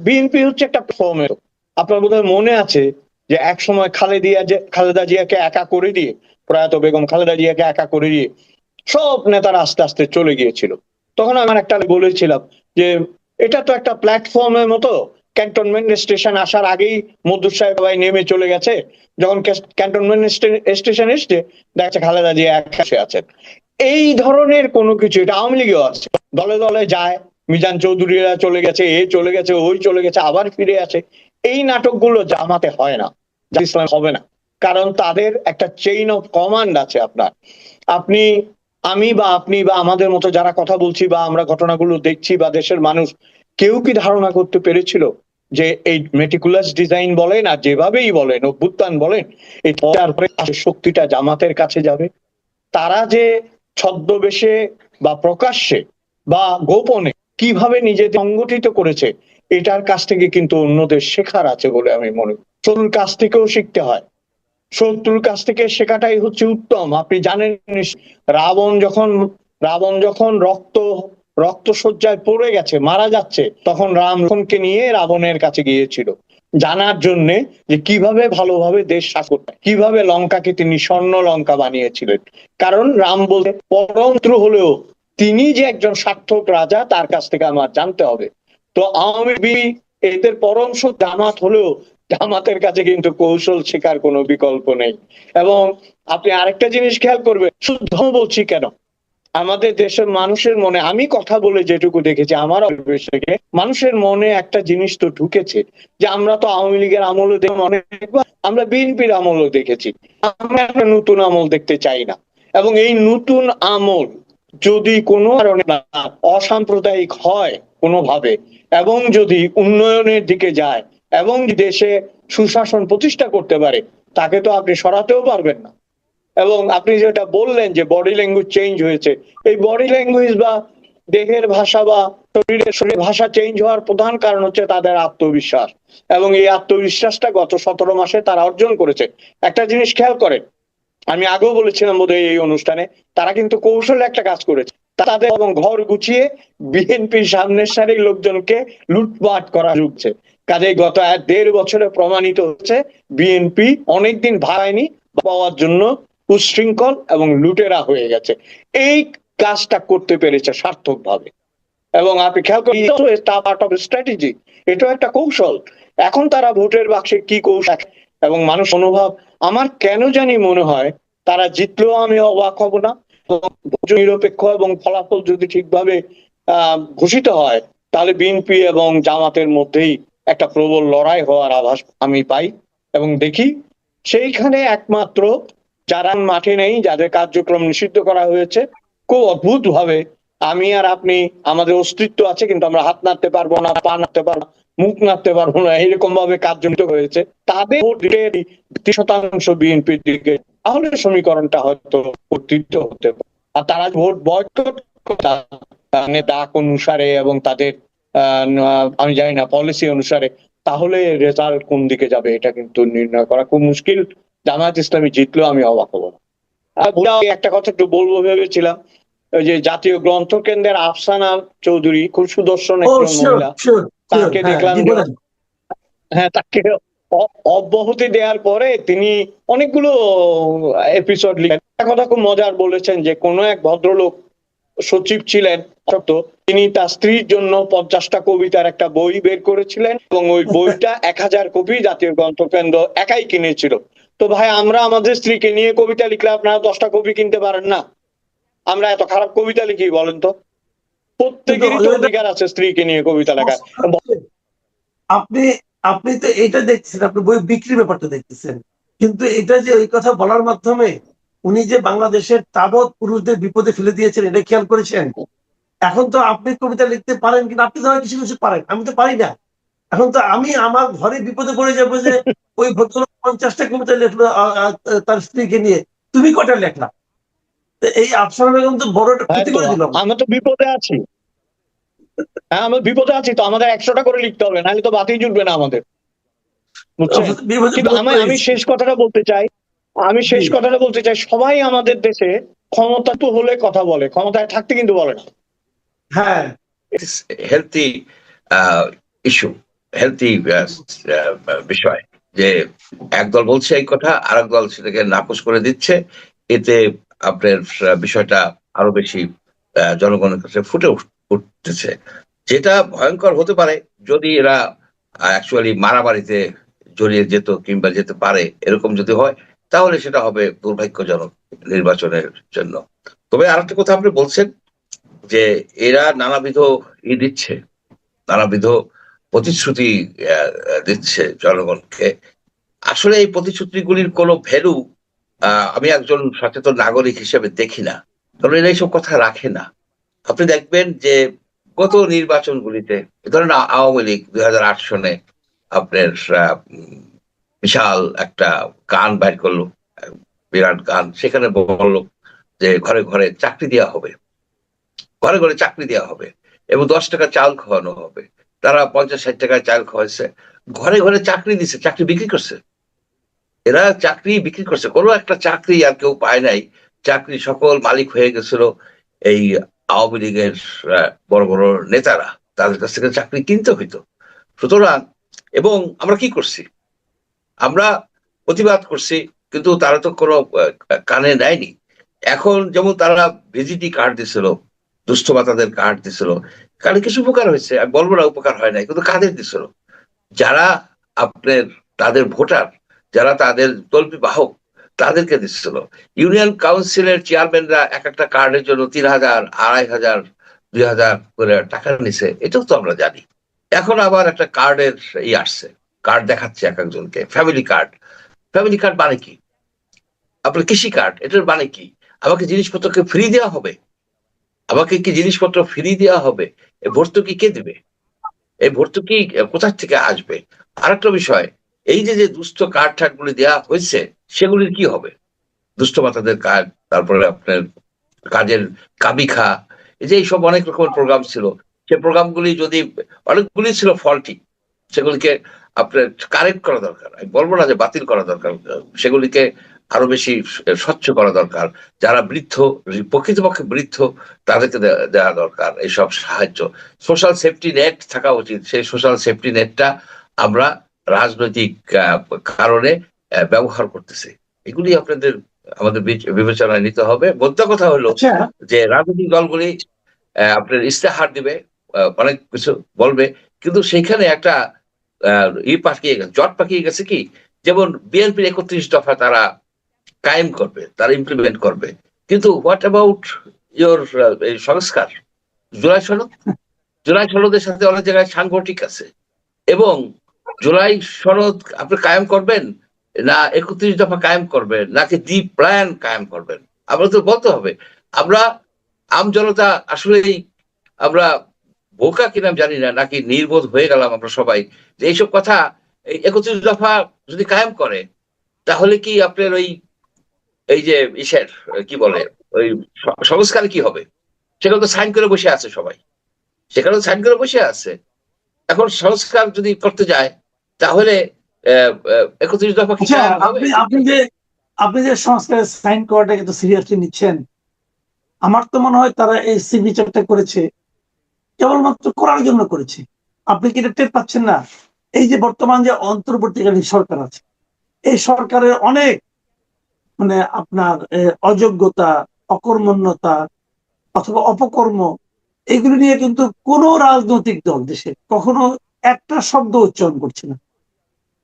বিএনপি হচ্ছে একটা ফর্মের, আপনার বোধহয় মনে আছে যে এক সময় খালেদা জিয়াকে একা করে দিয়ে, প্রয়াত বেগম খালেদা জিয়াকে একা করে দিয়ে সব নেতারা আস্তে আস্তে চলে গিয়েছিল। তখন আমার একটা বলেছিলাম যে এটা তো একটা প্ল্যাটফর্মের মতো, ক্যান্টনমেন্ট স্টেশন আসার আগেই মদ্দুর সাহেব ভাই নেমে চলে গেছে, যখন ক্যান্টনমেন্ট স্টেশন এসছে দেখা যাচ্ছে খালেদা জিয়া একা আছেন। এই ধরনের কোনো কিছু, এটা আওয়ামী লীগেও আছে, দলে দলে যায়, মিজান চৌধুরীরা চলে গেছে, এ চলে গেছে, ওই চলে গেছে, আবার ফিরে আসে। এই নাটকগুলো জামাতে হয় না, ইসলাম হবে না, কারণ তাদের একটা চেইন অফ কমান্ড আছে। আপনি আপনি বা আমাদের মতো যারা কথা বলছি বা আমরা ঘটনাগুলো দেখছি বা দেশের মানুষ, কেউ কি ধারণা করতে পেরেছিল যে এই মেটিকুলাস ডিজাইন বলেন আর যেভাবেই বলেন, অভ্যুত্থান বলেন, এই শক্তিটা জামাতের কাছে যাবে? তারা যে ছদ্মবেশে বা প্রকাশ্যে বা গোপনে কিভাবে নিজেদের সংগঠিত করেছে, এটার কাছ থেকে কিন্তু অন্যদের শেখার আছে বলে আমি মনে করি। শত্রুর কাছ থেকেও শিখতে হয়, শত্রুর কাছ থেকে শেখাটাই হচ্ছে উত্তম। আপনি জানেন রাবণ যখন রক্ত শয্যায় পড়ে গেছে, মারা যাচ্ছে, তখন রাম লক্ষ্মণকে নিয়ে রাবণের কাছে গিয়েছিল জানার জন্য যে কিভাবে ভালোভাবে দেশ শাসন করতে হয়, কিভাবে লঙ্কাকে তিনি স্বর্ণ লঙ্কা বানিয়েছিলেন। কারণ রাম বলতে পরম শত্রু হলেও তিনি যে একজন সার্থক রাজা তার কাছ থেকে আমার জানতে হবে। তো আওয়ামী লীগ এদের পরম শত্রু জামাত হলেও জামাতের কাছে কিন্তু কৌশল শেখার কোনো বিকল্প নেই। এবং আপনি আরেকটা জিনিস খেয়াল করবেন, শুদ্ধ বলছি কেন, আমাদের দেশের মানুষের মনে, আমি কথা বলে যেটুকু দেখেছি আমার অভ্যেস থেকে, মানুষের মনে একটা জিনিস তো ঢুকেছে যে আমরা তো আওয়ামী লীগের আমলে অনেকবার, আমরা বিএনপির আমলও দেখেছি, আমরা একটা নতুন আমল দেখতে চাই না। এবং এই নতুন আমল যদি কোনো কারণে অসাম্প্রদায়িক হয় কোনোভাবে, এবং যদি উন্নয়নের দিকে যায় এবং দেশে সুশাসন প্রতিষ্ঠা করতে পারে, তাকে তো আপনি সরাতেও পারবেন না। এবং আপনি যেটা বললেন যে বডি ল্যাঙ্গুয়েজ চেঞ্জ হয়েছে, এই বডি ল্যাঙ্গুয়েজ বা দেহের ভাষা বা শরীরের ভাষা চেঞ্জ হওয়ার প্রধান কারণ হচ্ছে তাদের আত্মবিশ্বাস, এবং এই আত্মবিশ্বাসটা গত 17 মাসে তারা অর্জন করেছে। একটা জিনিস খেয়াল করেন, আমি আগেও বলেছিলাম বোধহয় এই অনুষ্ঠানে, তারা কিন্তু কৌশলে একটা কাজ করেছে, তাদের এবং ঘর গুছিয়ে বিএনপির সামনের সারির লোকজনকে লুটপাট করা ঢুকছে। কাজেই গত 1.5 বছরে প্রমাণিত হচ্ছে বিএনপি অনেকদিন ভাড়ায়নি, পাওয়ার জন্য উচ্ছৃঙ্খল এবং লুটেরা হয়ে গেছে। এই কাজটা করতে পেরেছে সার্থক ভাবে। এবং আপনি খেয়াল করেন পার্ট অফ স্ট্র্যাটেজি, এটাও একটা কৌশল। এখন তারা ভোটের বাক্সে কি কৌশল এবং মানুষ মনোভাব, আমার কেন জানি মনে হয় তারা জিতলেও আমি অবাক হব না। নিরপেক্ষ এবং ফলাফল যদি ঠিকভাবে ঘোষিত হয়, তাহলে বিএনপি এবং জামাতের মধ্যেই একটা প্রবল লড়াই হওয়ার আভাস আমি পাই এবং দেখি। সেইখানে একমাত্র যারা মাঠে নেই, যাদের কার্যক্রম নিষিদ্ধ করা হয়েছে, খুব অদ্ভুত ভাবে আমি আর আপনি, আমাদের অস্তিত্ব আছে কিন্তু আমরা হাত নাড়তে পারবো না, পা নাড়তে পারবো না, মুখ নাড়তে পারবো না, এরকম ভাবে কার্যনিত হয়েছে, তাদের 20% বিএনপির দিকে, তাহলে সমীকরণটা হয়তো পরিবর্তিত হতে পারে। আর তারা ভোট বয়কট ডাক অনুসারে এবং তাদের আমি জানি না পলিসি অনুসারে, তাহলে রেজাল্ট কোন দিকে যাবে এটা কিন্তু নির্ণয় করা খুব মুশকিল। জামায়াত ইসলামী জিতলেও আমি অবাক হবো না। একটা কথা একটু বলবো ভেবেছিলাম, ওই যে জাতীয় গ্রন্থ কেন্দ্রের আফসানা চৌধুরী, খুব সুদর্শন একজন মহিলা, তাকে দেখলাম, হ্যাঁ, তাকে অব্যাহতি দেওয়ার পরে তিনি অনেকগুলো এপিসোড লিখেন। একটা কথা খুব মজার বলেছেন যে কোনো এক ভদ্রলোক সচিব ছিলেন, তিনি তার স্ত্রীর জন্য 50টা কবিতার একটা বই বের করেছিলেন এবং ওই বইটা 1000 কপি জাতীয় গ্রন্থকেন্দ্র একাই কিনেছিল। তো ভাই, আমরা আমাদের স্ত্রীকে নিয়ে কবিতা লিখলে আপনারা 10টা কপি কিনতে পারেন না? আমরা এত খারাপ কবিতা লিখি বলেন তো? প্রত্যেকেরই তো অধিকার আছে স্ত্রীকে নিয়ে কবিতা লেখার। আপনি আপনি তো এটা দেখছেন, আপনি বই বিক্রির ব্যাপারটা দেখতেছেন, কিন্তু এটা যে ওই কথা বলার মাধ্যমে উনি যে বাংলাদেশের তাবৎ পুরুষদের বিপদে ফেলে দিয়েছেন, এটা খেয়াল করেছেন? এখন তো আপনি কবিতা লিখতে পারেন, কিন্তু আপনি তো কিছু কিছু পারেন, আমি তো পারি না। এখন তো আমি আমার ঘরে বিপদে পড়ে যাবো যে ওই ভদ্রলোক 50টা কবিতা লিখলো তার স্ত্রীকে নিয়ে, তুমি কটা লেখলা? এই আফসানা বেগম তো বড় একটা ক্ষতি করে দিল। আমরা তো বিপদে আছি। হ্যাঁ, আমরা বিপদে আছি, তো আমাদের 100টা করে লিখতে হবে, নাহলে তো বাতি জুটবে না আমাদের, বুঝছেন? কিন্তু আমি শেষ কথাটা বলতে চাই, সবাই আমাদের দেশে ক্ষমতা তো হলে কথা বলে, ক্ষমতায় থাকতে কিন্তু বলে না। হ্যাঁ, হেলথি ইস্যু, হেলথি বিষয়, যে একদল বলছে এই কথা, আর এক দল সেটাকে নাকচ করে দিচ্ছে। এতে আপনার বিষয়টা আরো বেশি জনগণের কাছে ফুটে উঠতেছে। যেটা ভয়ঙ্কর হতে পারে যদি এরা অ্যাকচুয়ালি মারামারিতে জড়িয়ে যেত কিংবা যেতে পারে, এরকম যদি হয় তাহলে সেটা হবে দুর্ভাগ্যজনক নির্বাচনের জন্য। তবে আরেকটা কথা আপনি বলছেন যে এরা নানাবিধ দিচ্ছে, নানাবিধ প্রতিশ্রুতি দিচ্ছে জনগণকে। আসলে এই প্রতিশ্রুতিগুলির কোনো ভ্যালু আমি একজন সচেতন নাগরিক হিসেবে দেখি না, কারণ এরা এইসব কথা রাখে না। আপনি দেখবেন যে গত নির্বাচনগুলিতে ধরেন আওয়ামী লীগ 2008 সনে আপনার বিশাল একটা গান বাইর করলো, বিরাট গান, সেখানে বললো যে ঘরে ঘরে চাকরি দেওয়া হবে, ঘরে ঘরে চাকরি দেওয়া হবে এবং 10 টাকা চাল খাওয়ানো হবে। তারা 50-60 টাকায় চাল খাওয়াইছে, ঘরে ঘরে চাকরি দিচ্ছে, চাকরি বিক্রি করছে। এরা চাকরি বিক্রি করছে, কোনো একটা চাকরি আর কেউ পায় নাই। চাকরি সকল মালিক হয়ে গেছিল এই আওয়ামী লীগের বড় বড় নেতারা, তাদের কাছ থেকে চাকরি কিনতে হইতো। সুতরাং এবং আমরা কি করছি, আমরা প্রতিবাদ করছি, কিন্তু তারা তো কোনো কানে নেয়নি। এখন যেমন তারা ভিজিটি কার্ড দিছিল, দুস্থ ভাতাদের কার্ড দিছিল, কারণ কিছু উপকার হয়েছে, আমি বলবো না উপকার হয় নাই, কিন্তু কাদের দিছিল? যারা আপনার তাদের ভোটার, যারা তাদের তল্পি বাহক, তাদেরকে দিচ্ছিল। ইউনিয়ন কাউন্সিলের চেয়ারম্যানরা এক একটা কার্ডের জন্য 3000, 2500, 2000 করে টাকা নিছে, এটাও তো আমরা জানি। এখন আবার একটা কার্ডের আসছে, কার্ড দেখাচ্ছে এক একজনকে, ফ্যামিলি কার্ড। ফ্যামিলি কার্ড মানে কি? আপনার কৃষি কার্ড, এটার মানে কি? আমাকে জিনিসপত্রকে ফ্রি দেওয়া হবে? আমাকে কি জিনিসপত্র ফ্রি দেওয়া হবে? এই ভর্তুকি কে দেবে? এই ভর্তুকি কোথা থেকে আসবে? আরেকটা বিষয়, এই যে যে দুস্থ কার্ড ঠাট গুলি দেওয়া হয়েছে, সেগুলির কি হবে? দুস্থ ভাতাদের কার্ড, তারপরে আপনার কাজের কাবিখা, এই যে এইসব অনেক রকমের প্রোগ্রাম ছিল, সে প্রোগ্রামগুলি যদি অনেকগুলি ছিল ফল্টি, সেগুলিকে আপনার কারেক্ট করা দরকার। আমি বলবো না যে বাতিল করা দরকার, সেগুলিকে আরো বেশি স্বচ্ছ করা দরকার। যারা বৃদ্ধ, প্রকৃতপক্ষে বৃদ্ধ, তাদেরকে দেওয়া দরকার এইসব সাহায্য। সোশ্যাল সেফটি নেট থাকা উচিত, সেই সোশ্যাল সেফটি নেটটা আমরা রাজনৈতিক কারণে ব্যবহার করতেছি। এগুলি আমাদের বিবেচনায় নিতে হবে। মোদ্দা কথা হলো যে রাজনৈতিক দলগুলি আপনার ইস্তেহার দিবে, অনেক কিছু বলবে, কিন্তু সেখানে একটা পাকিয়ে গেছে, জট পাকিয়ে গেছে কি, যেমন বিএনপির 31 দফা তারা কায়েম করবে, তারা ইমপ্লিমেন্ট করবে, কিন্তু হোয়াট অ্যাবাউট ইয়োর সংস্কার? জুলাই সনদ, জুলাই সনদের সাথে অনেক জায়গায় সাংগঠনিক আছে, এবং জুলাই সনদ আপনি কায়েম করবেন না 31 দফা কায়েম করবেন, নাকি দ্বীপ প্ল্যান কায়েম করবেন? আমরা তো বলতে হবে। আমরা আম জনতা আসলেই আমরা বোকা কিনা জানি না, নাকি নির্বোধ হয়ে গেলাম আমরা সবাই, যে এইসব কথা, এই 31 দফা যদি কায়েম করে, তাহলে কি আপনার এই যে ইসের কি বলে ওই সংস্কার কি হবে? সেখানে তো সাইন করে বসে আছে সবাই, সেখানে সাইন করে বসে আছে। এখন সংস্কার যদি করতে যায়, তাহলে 31 দফা কি আপনি যে সংস্কারের সাইন করাটাকে তো সিরিয়াসলি নিচ্ছেন, আমার তো মনে হয় তারা এই সিগনেচারটা করেছে কেবলমাত্র করার জন্য করেছে। আপনি কি এটা টের পাচ্ছেন না? এই যে বর্তমান যে অন্তর্বর্তীকালীন সরকার আছে, এই সরকারের অনেক আপনার অযোগ্যতা, অকর্মণ্যতা, অথবা অপকর্ম, এগুলো নিয়ে কিন্তু কোনো রাজনৈতিক দল দেশে কখনো একটা শব্দ উচ্চারণ করছে না।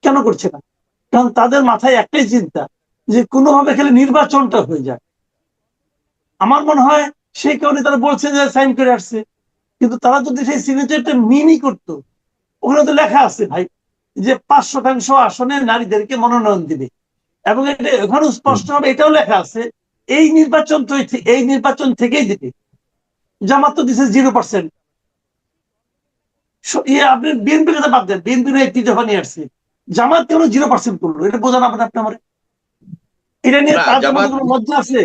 কেন করছে না? কারণ তাদের মাথায় একটাই চিন্তা, যে কোনোভাবে খেলে নির্বাচনটা হয়ে যায়। আমার মনে হয় সেই কারণে তারা বলছে যে সাইন করে আসছে। কিন্তু তারা যদি সেই সিগনেচারটা মিনই করতো, ওখানে তো লেখা আছে ভাই যে 5% আসনে নারীদেরকে মনোনয়ন দিবে, এবং এটা ওখানে স্পষ্ট হবে, এটাও লেখা আছে এই নির্বাচন থেকেই দিবে। জামাত তো দিছে 0%। আপনি বিএনপির কথা বাদ দেন, বিএনপির 80 দফা নিয়ে আসছে, জামাত কেন 0% করলো? এটা বোঝানো আপনি আমার, এটা নিয়ে না, তাদের মধ্যে কোনো লজ্জা আছে?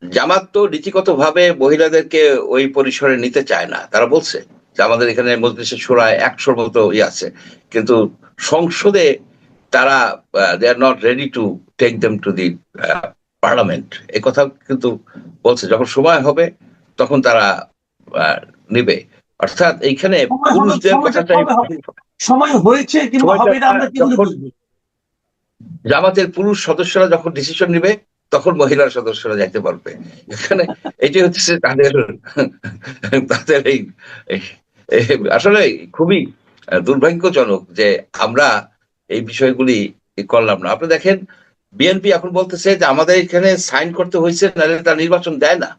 জামাত তো নীতিগতভাবে মহিলাদেরকে ওই পরিসরে নিতে চায় না। তারা বলছে যে আমাদের এখানে মজলিসে শূরায় 100-র মতো আছে, কিন্তু সংসদে তারা they are not ready to take them to the parliament. এই কথা কিন্তু বলছে, যখন সময় হবে তখন তারা নিবে। অর্থাৎ এইখানে পুরুষদের কথাটাই, সময় হয়েছে কিংবা হবে, এটা আমরা কি করে যখন বুঝবো? জামাতের পুরুষ সদস্যরা যখন ডিসিশন নিবে তখন মহিলা সদস্যরা যাইতে পারবে। এখানে এটাই হচ্ছে তাদের তাদের আসলে খুবই দুর্ভাগ্যজনক যে আমরা এই বিষয়গুলি করলাম না। আপনি দেখেন, বিএনপি এখন বলতেছে যে আমাদের এখানে সাইন করতে হয়েছে, নাহলে তারা নির্বাচন দেয় না।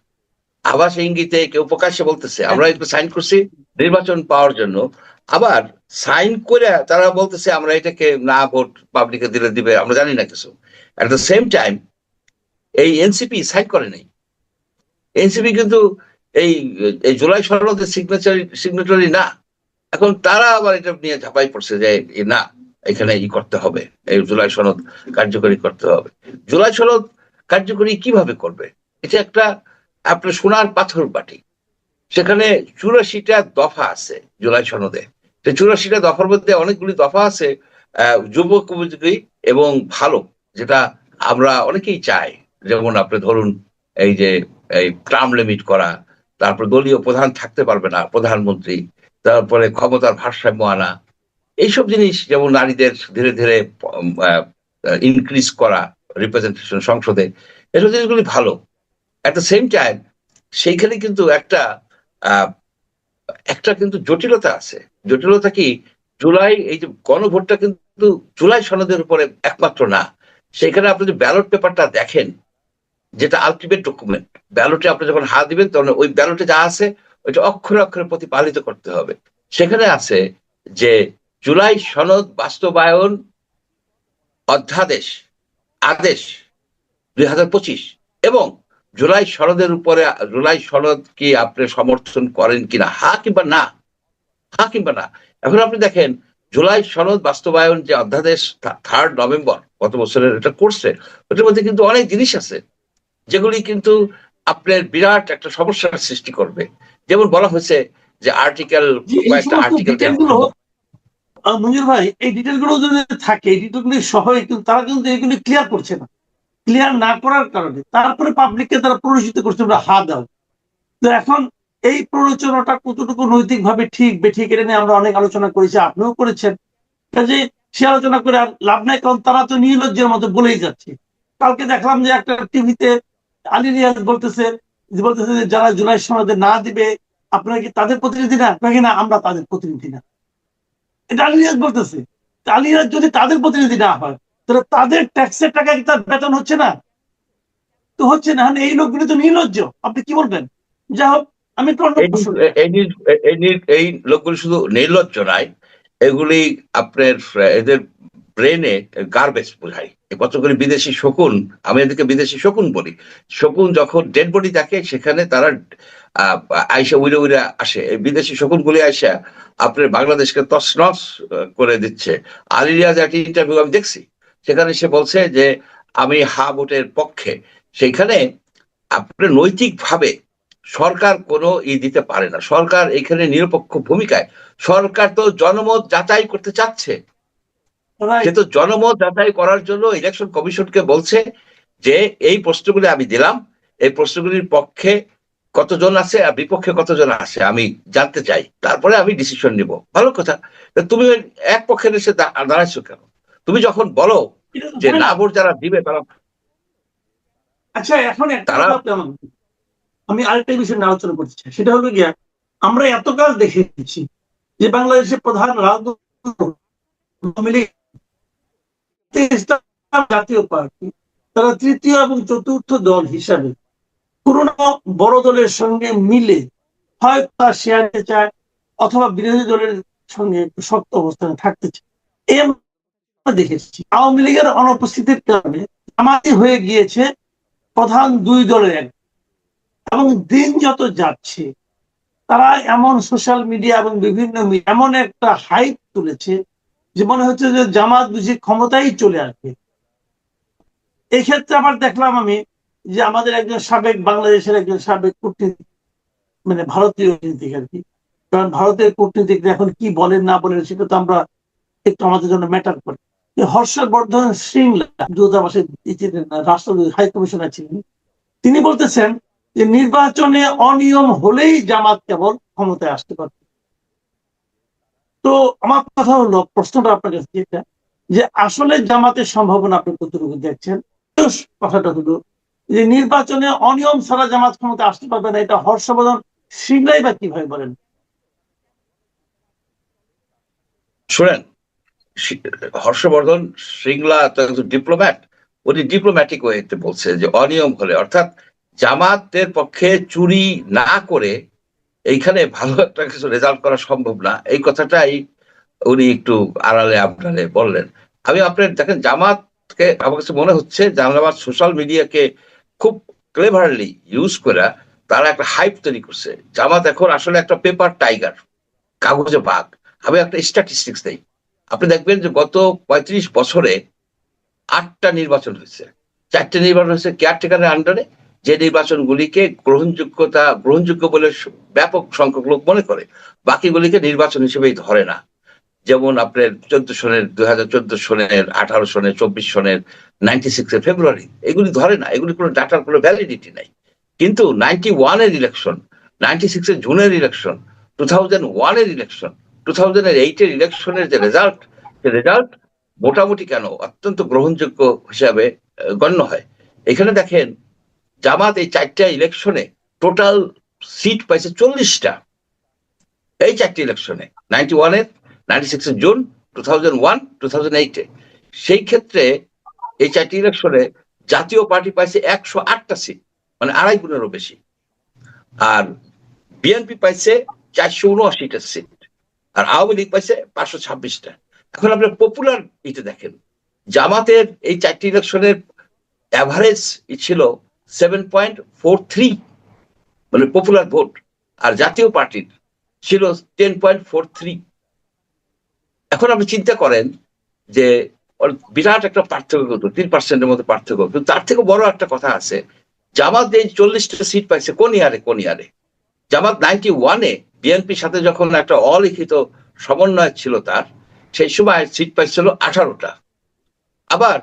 আবার সেই ইঙ্গিতে কেউ প্রকাশ্যে বলতেছে আমরা একটু সাইন করছি নির্বাচন পাওয়ার জন্য। আবার সাইন করে তারা বলতেছে আমরা এটাকে না ভোট পাবলিকে দিলে দিবে, আমরা জানি না কিছু। এট দ্য সেম টাইম এই এনসিপি সাইন করে নাই। এনসিপি কিন্তু এই এই জুলাই সনদের সিগনেটরি না। এখন তারা আবার এটা নিয়ে ঝাঁপাই পড়ছে যে না, এখানে করতে হবে, এই জুলাই সনদ কার্যকরী করতে হবে। জুলাই সনদ কার্যকরী কিভাবে করবে? এটা একটা আপনার সোনার পাথর বাটি। সেখানে 84টা দফা আছে জুলাই সনদে। 84টা দফার মধ্যে অনেকগুলি দফা আছে যুবক উপযোগী এবং ভালো, যেটা আমরা অনেকেই চাই। যেমন আপনি ধরুন এই যে এই টার্ম লিমিট করা, তারপর দলীয় প্রধান থাকতে পারবে না প্রধানমন্ত্রী, তারপরে ক্ষমতার ভারসাম্য আনা, এইসব জিনিস, যেমন নারীদের ধীরে ধীরে ইনক্রিজ করা রিপ্রেজেন্টেশন সংসদে, এসব জিনিসগুলি ভালো। এট দ্য সেম টাইম সেইখানে কিন্তু একটা কিন্তু জটিলতা আছে। জটিলতা কি? জুলাই এই যে গণভোটটা কিন্তু জুলাই সনদের উপরে একমাত্র না। সেখানে আপনি যে ব্যালট পেপারটা দেখেন, যেটা আলটিমেট ডকুমেন্ট, ব্যালটে আপনি যখন হাত দিবেন তখন ওই ব্যালটে যা আছে ওইটা অক্ষরে অক্ষরে প্রতিপালিত করতে হবে। সেখানে আছে যে জুলাই সনদ বাস্তবায়ন অধ্যাদেশ আদেশ 2025 এবং জুলাই সনদের উপরে জুলাই সনদ কি আপনি সমর্থন করেন কিনা, হ্যাঁ কিংবা না, হ্যাঁ কিংবা না। এখন আপনি দেখেন জুলাই সনদ বাস্তবায়ন যে অধ্যাদেশ 3 নভেম্বর গত বছরের এটা করছে, ওটার মধ্যে কিন্তু অনেক জিনিস আছে যেগুলি কিন্তু আপনার বিরাট একটা সমস্যার সৃষ্টি করবে। যেমন বলা হয়েছে যে আর্টিকেল, কয়েকটা আর্টিকেল, মঞ্জুর ভাই, এই ডিটেল গুলো যদি থাকে, এই ডিটেল গুলি সহ, কিন্তু তারা কিন্তু এগুলি ক্লিয়ার করছে না। ক্লিয়ার না করার কারণে তারপরে পাবলিককে তারা প্ররোচিত করছে হা দাও। তো এখন এই প্ররোচনাটা কতটুকু নৈতিক ভাবে ঠিক বেঠিক, এটা নিয়ে আমরা অনেক আলোচনা করেছি, আপনিও করেছেন। কাজে সে আলোচনা করে আর লাভ নাই, কারণ তারা তো নির্লজ্জের মতো বলেই যাচ্ছে। কালকে দেখলাম যে একটা টিভিতে আলী রিয়াজ বলতেছে যে যারা জুলাই সনদে না দিবে আপনারা কি তাদের প্রতিনিধি না? না, আমরা তাদের প্রতিনিধি না। এটা আলী রিয়াজ বলতেছে। আলী রিয়াজ যদি তাদের প্রতিনিধি না হয়, তাহলে তাদের ট্যাক্সের টাকা কি তার বেতন হচ্ছে না? তো হচ্ছে না। এই লোকগুলি তো নির্লজ্জ, আপনি কি বলবেন? যাই হোক, আমি এই লোকগুলি শুধু নির্লজ্জ নয়, এগুলি আপনার এদের ব্রেনে গার্বেজ বোঝায়। কতগুলি বিদেশি শকুন, আমি এদেরকে বিদেশি শকুন বলি, শকুন যখন ডেড বডি দেখে সেখানে তারা আইসা উড়ে উড়ে আসে। এই বিদেশি শকুনগুলি আইসা আপনার বাংলাদেশকে তছনছ করে দিচ্ছে। আলী রিয়াজ একটা ইন্টারভিউ আমি দেখছি, সেখানে সে বলছে যে আমি হা ভোটের পক্ষে। সেইখানে আপনার নৈতিকভাবে সরকার কোনো দিতে পারে না। সরকার এখানে নিরপেক্ষ ভূমিকায়, সরকার তো জনমত যাচাই করতে চাচ্ছে। সে তো জনমত যাচাই করার জন্য ইলেকশন কমিশনকে বলছে যে এই প্রশ্নগুলি আমি দিলাম, এই প্রশ্নগুলির পক্ষে কতজন আছে আর বিপক্ষে কতজন আছে আমি জানতে চাই, তারপরে আমি ডিসিশন নিব। ভালো কথা। তুমি এক পক্ষে এসে দাঁড়াইছো কেন? তুমি যখন বলো যে না ভোট যারা দিবে তারা, আচ্ছা, এখন একটা আমি আরেকটা বিষয় নিয়ে আলোচনা করতে চাই, সেটা হলো গিয়া আমরা এতকাল দেখেছি যে বাংলাদেশের প্রধান রাজনৈতিক ইসলাম জাতীয় পার্টি তারা তৃতীয় এবং চতুর্থ দল হিসাবে পুরোনো বড় দলের সঙ্গে মিলে হয় তা শেয়ার নিতে চায় অথবা বিরোধী দলের সঙ্গে একটু শক্ত অবস্থানে থাকতে চায়। এই আমরা দেখেছি আওয়ামী লীগের অনুপস্থিতির কারণে জামায়াত হয়ে গিয়েছে প্রধান দুই দলের এক। এবং দিন যত যাচ্ছে তারা এমন সোশ্যাল মিডিয়া এবং বিভিন্ন এমন একটা হাইপ তুলেছে যে মনে হচ্ছে যে জামাত বুঝি ক্ষমতায় চলে আসবে। এই ক্ষেত্রে আবার দেখলাম আমি যে আমাদের একজন সাবেক বাংলাদেশের একজন সাবেক কূটনীতিক, মানে ভারতীয় কূটনীতিক আর কি, কারণ ভারতের কূটনীতিকরা এখন কি বলেন না বলেন সেটা তো আমরা একটু আমাদের জন্য ম্যাটার করে। হর্ষবর্ধন শ্রীংলা দূতাবাসের রাষ্ট্রদূত হাই কমিশনার ছিলেন, তিনি বলতেছেন যে নির্বাচনে অনিয়ম হলেই জামাত কেবল ক্ষমতায় আসতে পারবে। তো আমার কথা হলো, প্রশ্নটা আপনার কাছে এটা যে আসলে জামাতের সম্ভাবনা আপনি কতটুকু দেখছেন? কথাটা হলো যে নির্বাচনে অনিয়ম ছাড়া জামাত ক্ষমতায় আসতে পারবে না, এটা হর্ষবর্ধন শ্রীংলাই বা কিভাবে বলেন? শুনেন, হর্ষবর্ধন শ্রীংলা তো একজন ডিপ্লোম্যাট, উনি ডিপ্লোম্যাটিক ওয়েতে বলছে যে অনিয়ম হলে, অর্থাৎ জামাতের পক্ষে চুরি না করে এইখানে ভালো একটা কিছু রেজাল্ট করা সম্ভব না, এই কথাটাই উনি একটু আড়ালে আবডালে বললেন। আমি আপনার দেখেন, জামাতকে আমার কাছে মনে হচ্ছে জামাত সোশ্যাল মিডিয়াকে খুব ক্লেভারলি ইউজ করে তারা একটা হাইপ তৈরি করছে। জামাত এখন আসলে একটা পেপার টাইগার, কাগজে বাঘ। আমি একটা স্ট্যাটিস্টিক্স দেই, আপনি দেখবেন যে গত 35 বছরে 8টা নির্বাচন হয়েছে, 4টে নির্বাচন হয়েছে কেয়ারটেকারের আন্ডারে, যে নির্বাচনগুলিকে গ্রহণযোগ্য বলে ব্যাপক সংখ্যক লোক মনে করে, বাকিগুলিকে নির্বাচন হিসেবেই ধরে না। যেমন আপনার 14 সনের, 2014 সনের, 18 সনের, 24 সনের, 96 ফেব্রুয়ারি, এগুলি ধরে না, এগুলি কোনো ডাটার কোনো ভ্যালিডিটি নাই। কিন্তু 91 ইলেকশন, 96 জুনের ইলেকশন, 2001 ইলেকশন, 2008 ইলেকশনের যে রেজাল্ট মোটামুটি কেন অত্যন্ত গ্রহণযোগ্য হিসাবে গণ্য হয়। এখানে দেখেন, জামাত এই 4টা ইলেকশনে টোটাল সিট পাইছে 40টা। এই 4টি ইলেকশনে, 91-এর, 96 জুন, 2001, 2008। সেই ক্ষেত্রে এই 4টি ইলেকশনে জাতীয় পার্টি পাইছে 108টা সিট, মানে 2.5 গুণেরও বেশি। আর বিএনপি পাইছে 479টা সিট, আর আওয়ামী লীগ পাইছে 526টা। এখন আপনার পপুলার ইতে দেখেন, জামাতের এই 4টি ইলেকশনের অ্যাভারেজ ছিল 7.43, মানে পপুলার ভোট, আর জাতীয় পার্টির ছিল 10.43। এখন আপনি চিন্তা করেন যে বিরাট একটা পার্থক্য, কিন্তু 3%-এর মধ্যে পার্থক্য। কিন্তু তার থেকে বড় একটা কথা আছে, জামাত এই 40টা সিট পাইছে কোন ইয়ারে? জামাত 91-এ বিএনপির সাথে যখন একটা অলিখিত সমন্বয় ছিল তার, সেই সময় সিট পাইছিল 18টা। আবার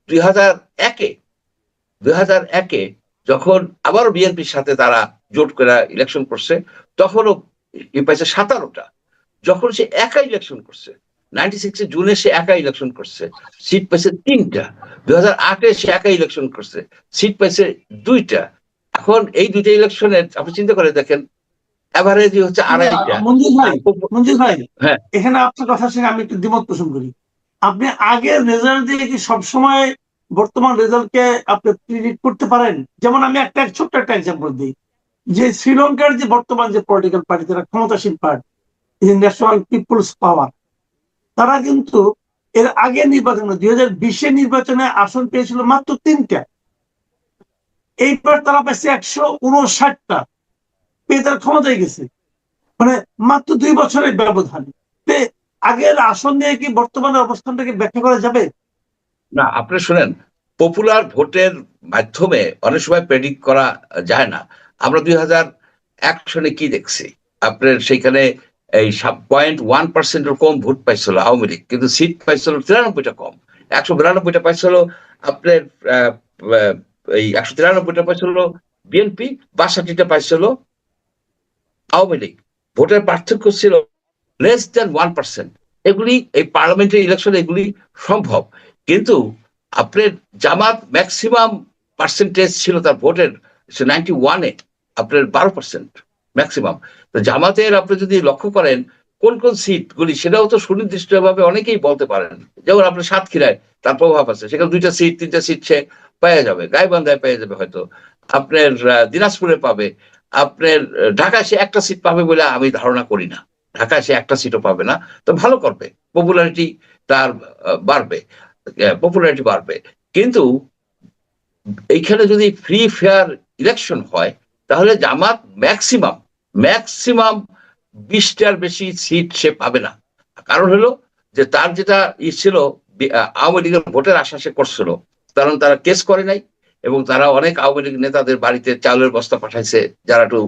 2001-এ যখন আবারও বিএনপির সাথে তারা জোট করে ইলেকশন করছে, তখনও পাইছে 17টা। যখন সে একা ইলেকশন করছে, 96 জুনে সে একা ইলেকশন করছে, সিট পাইছে 3টা। 2008-এ সে একা ইলেকশন করছে, সিট পাইছে 2টা। এখন এই 2টা ইলেকশনের আপনি চিন্তা করে দেখেন, এভারেজই হচ্ছে 2.5টা। মঞ্জুর ভাই, হ্যাঁ, এখানে আপনার কথার সঙ্গে আমি একটু দ্বিমত পোষণ করি। আপনি আগের রেজাল্ট দিয়ে কি সবসময় বর্তমান রেজাল্টকে আপনি প্রিডিক্ট করতে পারেন? যেমন আমি ছোট্ট একটা এক্সাম্পল দিই, যে শ্রীলঙ্কার যে বর্তমান যে পলিটিক্যাল পার্টি, যারা ক্ষমতাসীন পার্টি, ন্যাশনাল পিপলস পাওয়ার, তারা কিন্তু এর আগে নির্বাচনে 2020-এর নির্বাচনে আসন পেয়েছিল মাত্র 3টা। এইবার তারা পেয়েছে 159টা, পেয়ে তারা ক্ষমতায় গেছে, মানে মাত্র 2 বছরের ব্যবধান। আগের আসন নিয়ে কি বর্তমানের অবস্থানটাকে ব্যাখ্যা করা যাবে? না, আপনি শুনেন, পপুলার ভোটের মাধ্যমে অনেক সময় প্রেডিক্ট করা যায় না। আমরা 2001 সনে কি দেখছি, আপনার সেইখানে এই 0.1%-এর কম ভোট পাইছিল আওয়ামী লীগ, কিন্তু সিট পাইছিল 93টা কম। 192টা পাইছিল আপনার এই 193টা পাইছিল বিএনপি, 62টা পাইছিল আওয়ামী লীগ। ভোটের পার্থক্য ছিল লেস দেন 1%। এগুলি এই পার্লামেন্টারি ইলেকশনে এগুলি সম্ভব, কিন্তু আপনার জামাত ম্যাক্সিমাম পার্সেন্টেজ ছিল তার ভোটের 91-এ, আপনার 12% ম্যাক্সিমাম। তো জামাতের আপনি যদি লক্ষ্য করেন কোন কোন সিটগুলি, সেটাও তো সুনির্দিষ্টভাবে অনেকেই বলতে পারেন। যেমন আপনার সাতক্ষীরায় তার প্রভাব আছে, সেখানে 2টা সিট 3টা সিট সে পেয়ে যাবে, গাইবান্ধায় পেয়ে যাবে, হয়তো আপনার দিনাজপুরে পাবে, আপনার ঢাকায় সে একটা সিট পাবে বলে আমি ধারণা করি না। ঢাকায় সে একটা সিটও পাবে না, তো ভালো করবে, পপুলারিটি তার বাড়বে, পপুলারিটি বাড়বে। কিন্তু এইখানে যদি ফ্রি ফেয়ার ইলেকশন হয়, তাহলে জামাত ম্যাক্সিমাম ম্যাক্সিমাম 20টার বেশি সিট সে পাবে না। কারণ হলো যে তার যেটা ছিল, আওয়ামী লীগের ভোটের আশা সে করছিল, কারণ তারা কেস করে নাই, এবং তারা অনেক আওয়ামী লীগ নেতাদের বাড়িতে চাউলের বস্তা পাঠাইছে, যারা একটু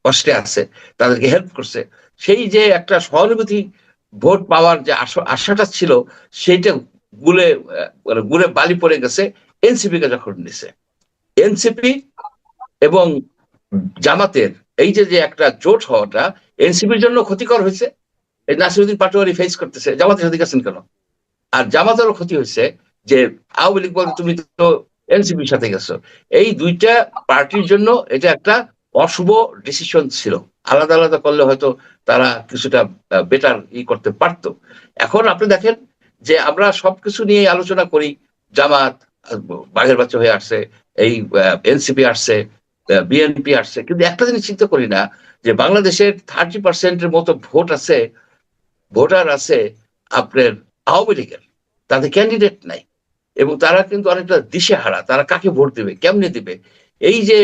কষ্টে আছে তাদেরকে হেল্প করছে। সেই যে একটা সহানুভূতি ভোট পাওয়ার যে আশাটা ছিল, সেইটা গুলে গুলে বালি পড়ে গেছে এনসিপি কে যখন নিছে। এনসিপি এবং জামাতের এই যে যে একটা জোট হওয়াটা এনসিপির জন্য ক্ষতিকর হয়েছে। এই নাসিরুদ্দিন পাটোয়ারি ফেস করতেছে, জামাতের সাথে গেছেন কেন? আর জামাতেরও ক্ষতি হয়েছে যে আওয়ামী লীগ বলতে তুমি তো এনসিপির সাথে গেছো। এই দুইটা পার্টির জন্য এটা একটা অশুভ ডিসিশন ছিল। আলাদা আলাদা করলে হয়তো তারা কিছুটা বেটার করতে পারতো। এখন আপনি দেখেন যে আমরা সবকিছু নিয়ে আলোচনা করি, জামাত বাঘের বাচ্চা হয়ে আসছে, এই এনসিপি আসছে, বিএনপি আসছে, কিন্তু একটা জিনিস চিন্তা করি না যে বাংলাদেশের 30% মতো ভোটার আছে আপনার আওয়ামী লীগের, তাদের ক্যান্ডিডেট নাই, এবং তারা কিন্তু অনেকটা দিশেহারা, তারা কাকে ভোট দিবে, কেমনে দিবে। এই যে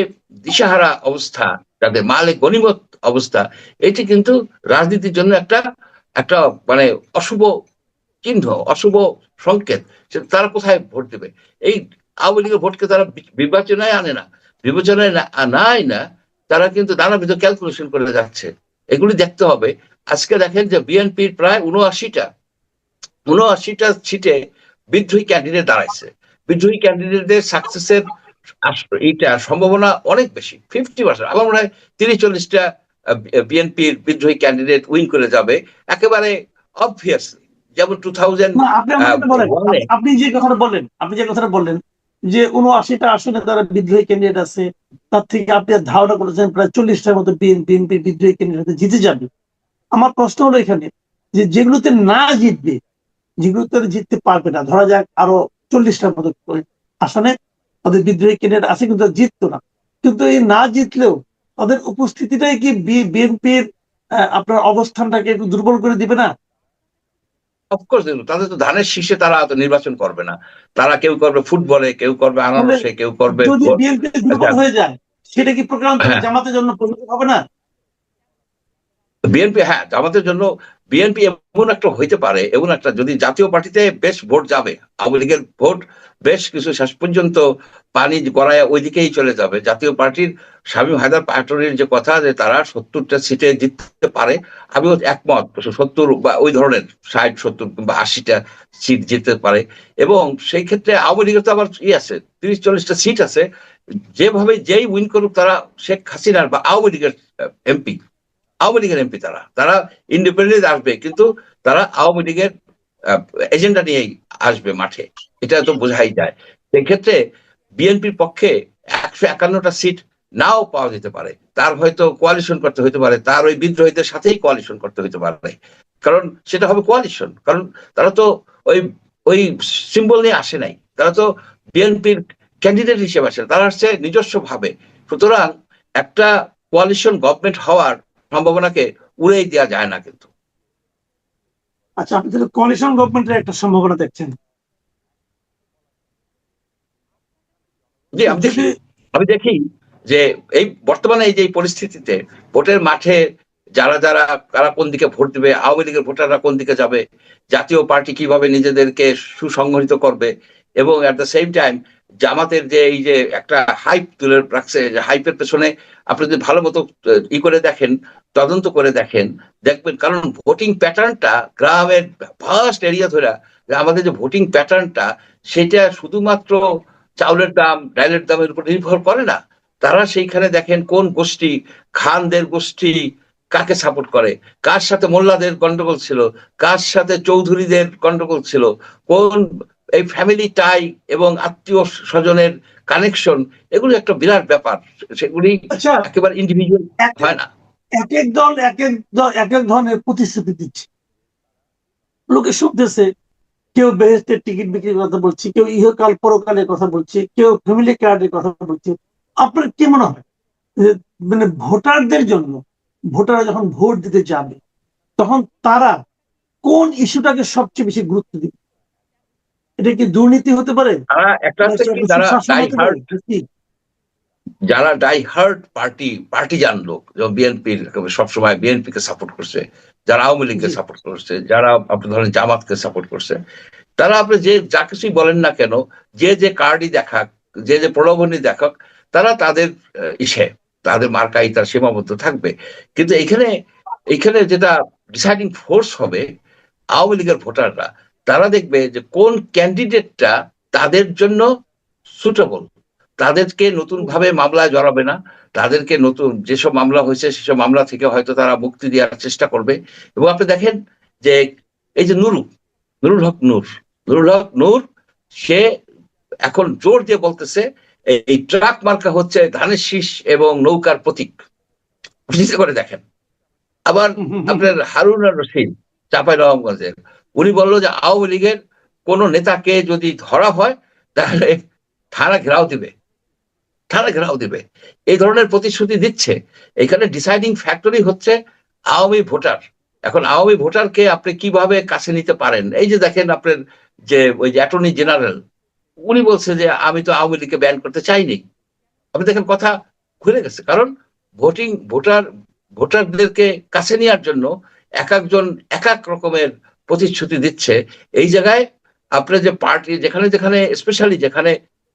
দিশেহারা অবস্থা, তাদের মালে গনিমত অবস্থা, এটি কিন্তু রাজনীতির জন্য একটা একটা মানে অশুভ চিহ্ন, অশুভ সংকেত। তারা কোথায় ভোট দেবে? এই আওয়ামী লীগের ভোটকে তারা বিবেচনায় আনে না, বিবেচনায় নাই না, তারা কিন্তু নানাবিধ ক্যালকুলেশন করে যাচ্ছে। এগুলি দেখতে হবে। আজকে দেখেন যে বিএনপির প্রায় 79টা সিটে বিদ্রোহী ক্যান্ডিডেট দাঁড়াইছে। বিদ্রোহী ক্যান্ডিডেটদের সাকসেসের এইটা সম্ভাবনা অনেক বেশি, 50%। আমার মনে হয় 30-40টা বিএনপির বিদ্রোহী ক্যান্ডিডেট উইন করে যাবে একেবারে অবভিয়াসলি। যেমন 2000 আপনি যে কথাটা বললেন যে 79টা আসনে তারা বিদ্রোহী ক্যান্ডিডেট আছে, তার থেকে আপনি ধারণা করেছেন প্রায় 40টার মতো বিএনপি বিদ্রোহী ক্যান্ডিডেট জিতে যাবে। আমার প্রশ্ন হলো এখানে যে যেগুলোতে না জিতবে, যেগুলোতে জিততে পারবে না, ধরা যাক আরো 40টার মতো আসনে তাদের বিদ্রোহী ক্যান্ডিডেট আছে কিন্তু জিততো না, কিন্তু এই না জিতলেও তাদের উপস্থিতিটাই কি বিএনপির আপনার অবস্থানটাকে একটু দুর্বল করে দিবে না? অফকোর্স তাদের তো ধানের শীষে তারা তো নির্বাচন করবে না। তারা কেউ করবে ফুটবলে, কেউ করবে আনারসে, কেউ করবে। যদি বিএনপি দুর্বল হয়ে যায়, সেটা কি প্রোগ্রাম হ্যাঁ, জামাতের জন্য পজিটিভ হবে না? বিএনপি, হ্যাঁ, জামাতের জন্য বিএনপি এমন একটা হইতে পারে, এমন একটা, যদি জাতীয় পার্টিতে বেশ ভোট যাবে, আওয়ামী লীগের ভোট বেশ কিছু শেষ পর্যন্ত পানি গড়ায় ওইদিকেই চলে যাবে। জাতীয় পার্টির শামীম হায়দার পাটোয়ারির যে কথা যে তারা 70টা সিটে জিততে পারে, আমিও একমত। 70 বা ওই ধরনের 60, 70 কিংবা 80টা সিট জিততে পারে। এবং সেই ক্ষেত্রে আওয়ামী লীগের তো আবার আছে 30-40টা সিট আছে। যেভাবে যেই উইন করুক, তারা শেখ হাসিনার বা আওয়ামী লীগের এমপি তারা তারা ইন্ডিপেন্ডেন্ট আসবে, কিন্তু তারা আওয়ামী লীগের এজেন্ডা নিয়েই আসবে মাঠে, এটা তো বোঝাই যায়। সেক্ষেত্রে বিএনপির পক্ষে 151টা সিট নাও পাওয়া যেতে পারে, তার হয়তো কোয়ালিশন করতে হইতে পারে, তার ওই বিদ্রোহীদের সাথেই কোয়ালিশন করতে হইতে পারে, কারণ সেটা হবে কোয়ালিশন। কারণ তারা তো ওই ওই সিম্বল নিয়ে আসে নাই, তারা তো বিএনপির ক্যান্ডিডেট হিসেবে আসে, তারা আসছে নিজস্ব ভাবে। সুতরাং একটা কোয়ালিশন গভর্নমেন্ট হওয়ার সম্ভাবনাকে উড়েই দেওয়া যায় না কিন্তু। আচ্ছা, আপনি তাহলে কোয়ালিশন গভর্নমেন্টের একটা সম্ভাবনা দেখছেন? জি, আমি দেখি যে এই বর্তমানে এই যে পরিস্থিতিতে ভোটের মাঠে যারা যারা কারা কোন দিকে ভোট দিবে, আওয়ামী লীগের ভোটাররা কোন দিকে যাবে, জাতীয় পার্টি কিভাবে নিজেদেরকে সুসংগঠিত করবে, এবং এট দ্য সেম টাইম জামাতের যে এই যে একটা হাইপ তুলে রাখছে, যে হাইপের পেছনে আপনি যদি ভালো মতো করে দেখেন, তদন্ত করে দেখবেন, কারণ ভোটিং প্যাটার্নটা গ্রামের ভাস্ট এরিয়া ধরে, আমাদের যে ভোটিং প্যাটার্নটা, সেটা শুধুমাত্র চাউলের দাম, ডালের দামের উপর নির্ভর করে না। তারা সেইখানে দেখেন কোন গোষ্ঠী, খানদের গোষ্ঠী কাকে সাপোর্ট করে, কার সাথে মোল্লাদের গন্ডগোল ছিল, কার সাথে চৌধুরীদের গন্ডগোল ছিল, কোন এই ফ্যামিলি টাই এবং আত্মীয় স্বজনের কানেকশন, এগুলো একটা বিরাট ব্যাপার, সেগুলি আচ্ছা, একেবারে ইন্ডিভিজুয়াল এক হয় না। এক এক দল এক এক ধরনের প্রতিশ্রুতি দিচ্ছে, লোকে শুনতেছে। কেউ বেহেস্তের টিকিট বিক্রির কথা বলছে, কেউ ইহকাল পরকালের কথা বলছে, কেউ ফ্যামিলি কার্ডের কথা বলছে। আপনার কি মনে হয় যে মানে ভোটারদের জন্য, ভোটাররা যখন ভোট দিতে যাবে তখন তারা কোন ইস্যুটাকে সবচেয়ে বেশি গুরুত্ব দিবে? এটা কি দুর্নীতি হতে পারে, তারা একটা হচ্ছে কি, যারা সুশাসন ডাই হতে পারে, হার্ড, যারা ডাই হার্ড পার্টিজান লোক, যেমন বিএনপির সবসময় বিএনপি কে সাপোর্ট করছে, যারা আওয়ামী লীগকে জি। সাপোর্ট করছে, যারা আপনি ধরেন জামাতকে সাপোর্ট করছে, তারা আপনি যে যা কিছুই বলেন না কেন, যে যে কার্ডই দেখাক, যে যে প্রলোভনই দেখাক, তারা তাদের ইসে, তাদের মার্কাই তার সীমাবদ্ধ থাকবে। কিন্তু এখানে এখানে যেটা ডিসাইডিং ফোর্স হবে, আওয়ামী লীগের ভোটাররা, তারা দেখবে যে কোন ক্যান্ডিডেটটা তাদের জন্য সুটেবল, তাদেরকে নতুন ভাবে মামলায় জড়াবে না, তাদেরকে নতুন যেসব মামলা হয়েছে সেসব মামলা থেকে হয়তো তারা মুক্তি দেওয়ার চেষ্টা করবে। এবং আপনি দেখেন যে এই যে নুরুল হক নূর, সে এখন জোর দিয়ে বলতেছে এই ট্রাক মার্কা হচ্ছে ধানের শীষ এবং নৌকার প্রতীক। চিন্তা করে দেখেন। আবার আপনার হারুন আর রশিদ চাঁপাইনবাবগঞ্জের, উনি বললো যে আওয়ামী লীগের কোন নেতাকে যদি ধরা হয় তাহলে থানা ঘেরাও দিবে, এই ধরনের প্রতিশ্রুতি দিচ্ছে। এখানে ডিসাইডিং ফ্যাক্টরই হচ্ছে আওয়ামী ভোটার। এখন আওয়ামী ভোটারকে আপনি কিভাবে কাছে নিতে পারেন? এই যে দেখেন আপনার যে ওই যে অ্যাটর্নি জেনারেল, উনি বলছে যে আমি তো আওয়ামী লীগকে ব্যান করতে চাইনি। আপনি দেখেন কথা ঘুরে গেছে, কারণ ভোটারদেরকে কাছে নেওয়ার জন্য এক একজন এক এক রকমের প্রতিশ্রুতি দিচ্ছে। এই জায়গায় আপনার যে পার্টি, যেখানে যেখানে স্পেশালি যেখানে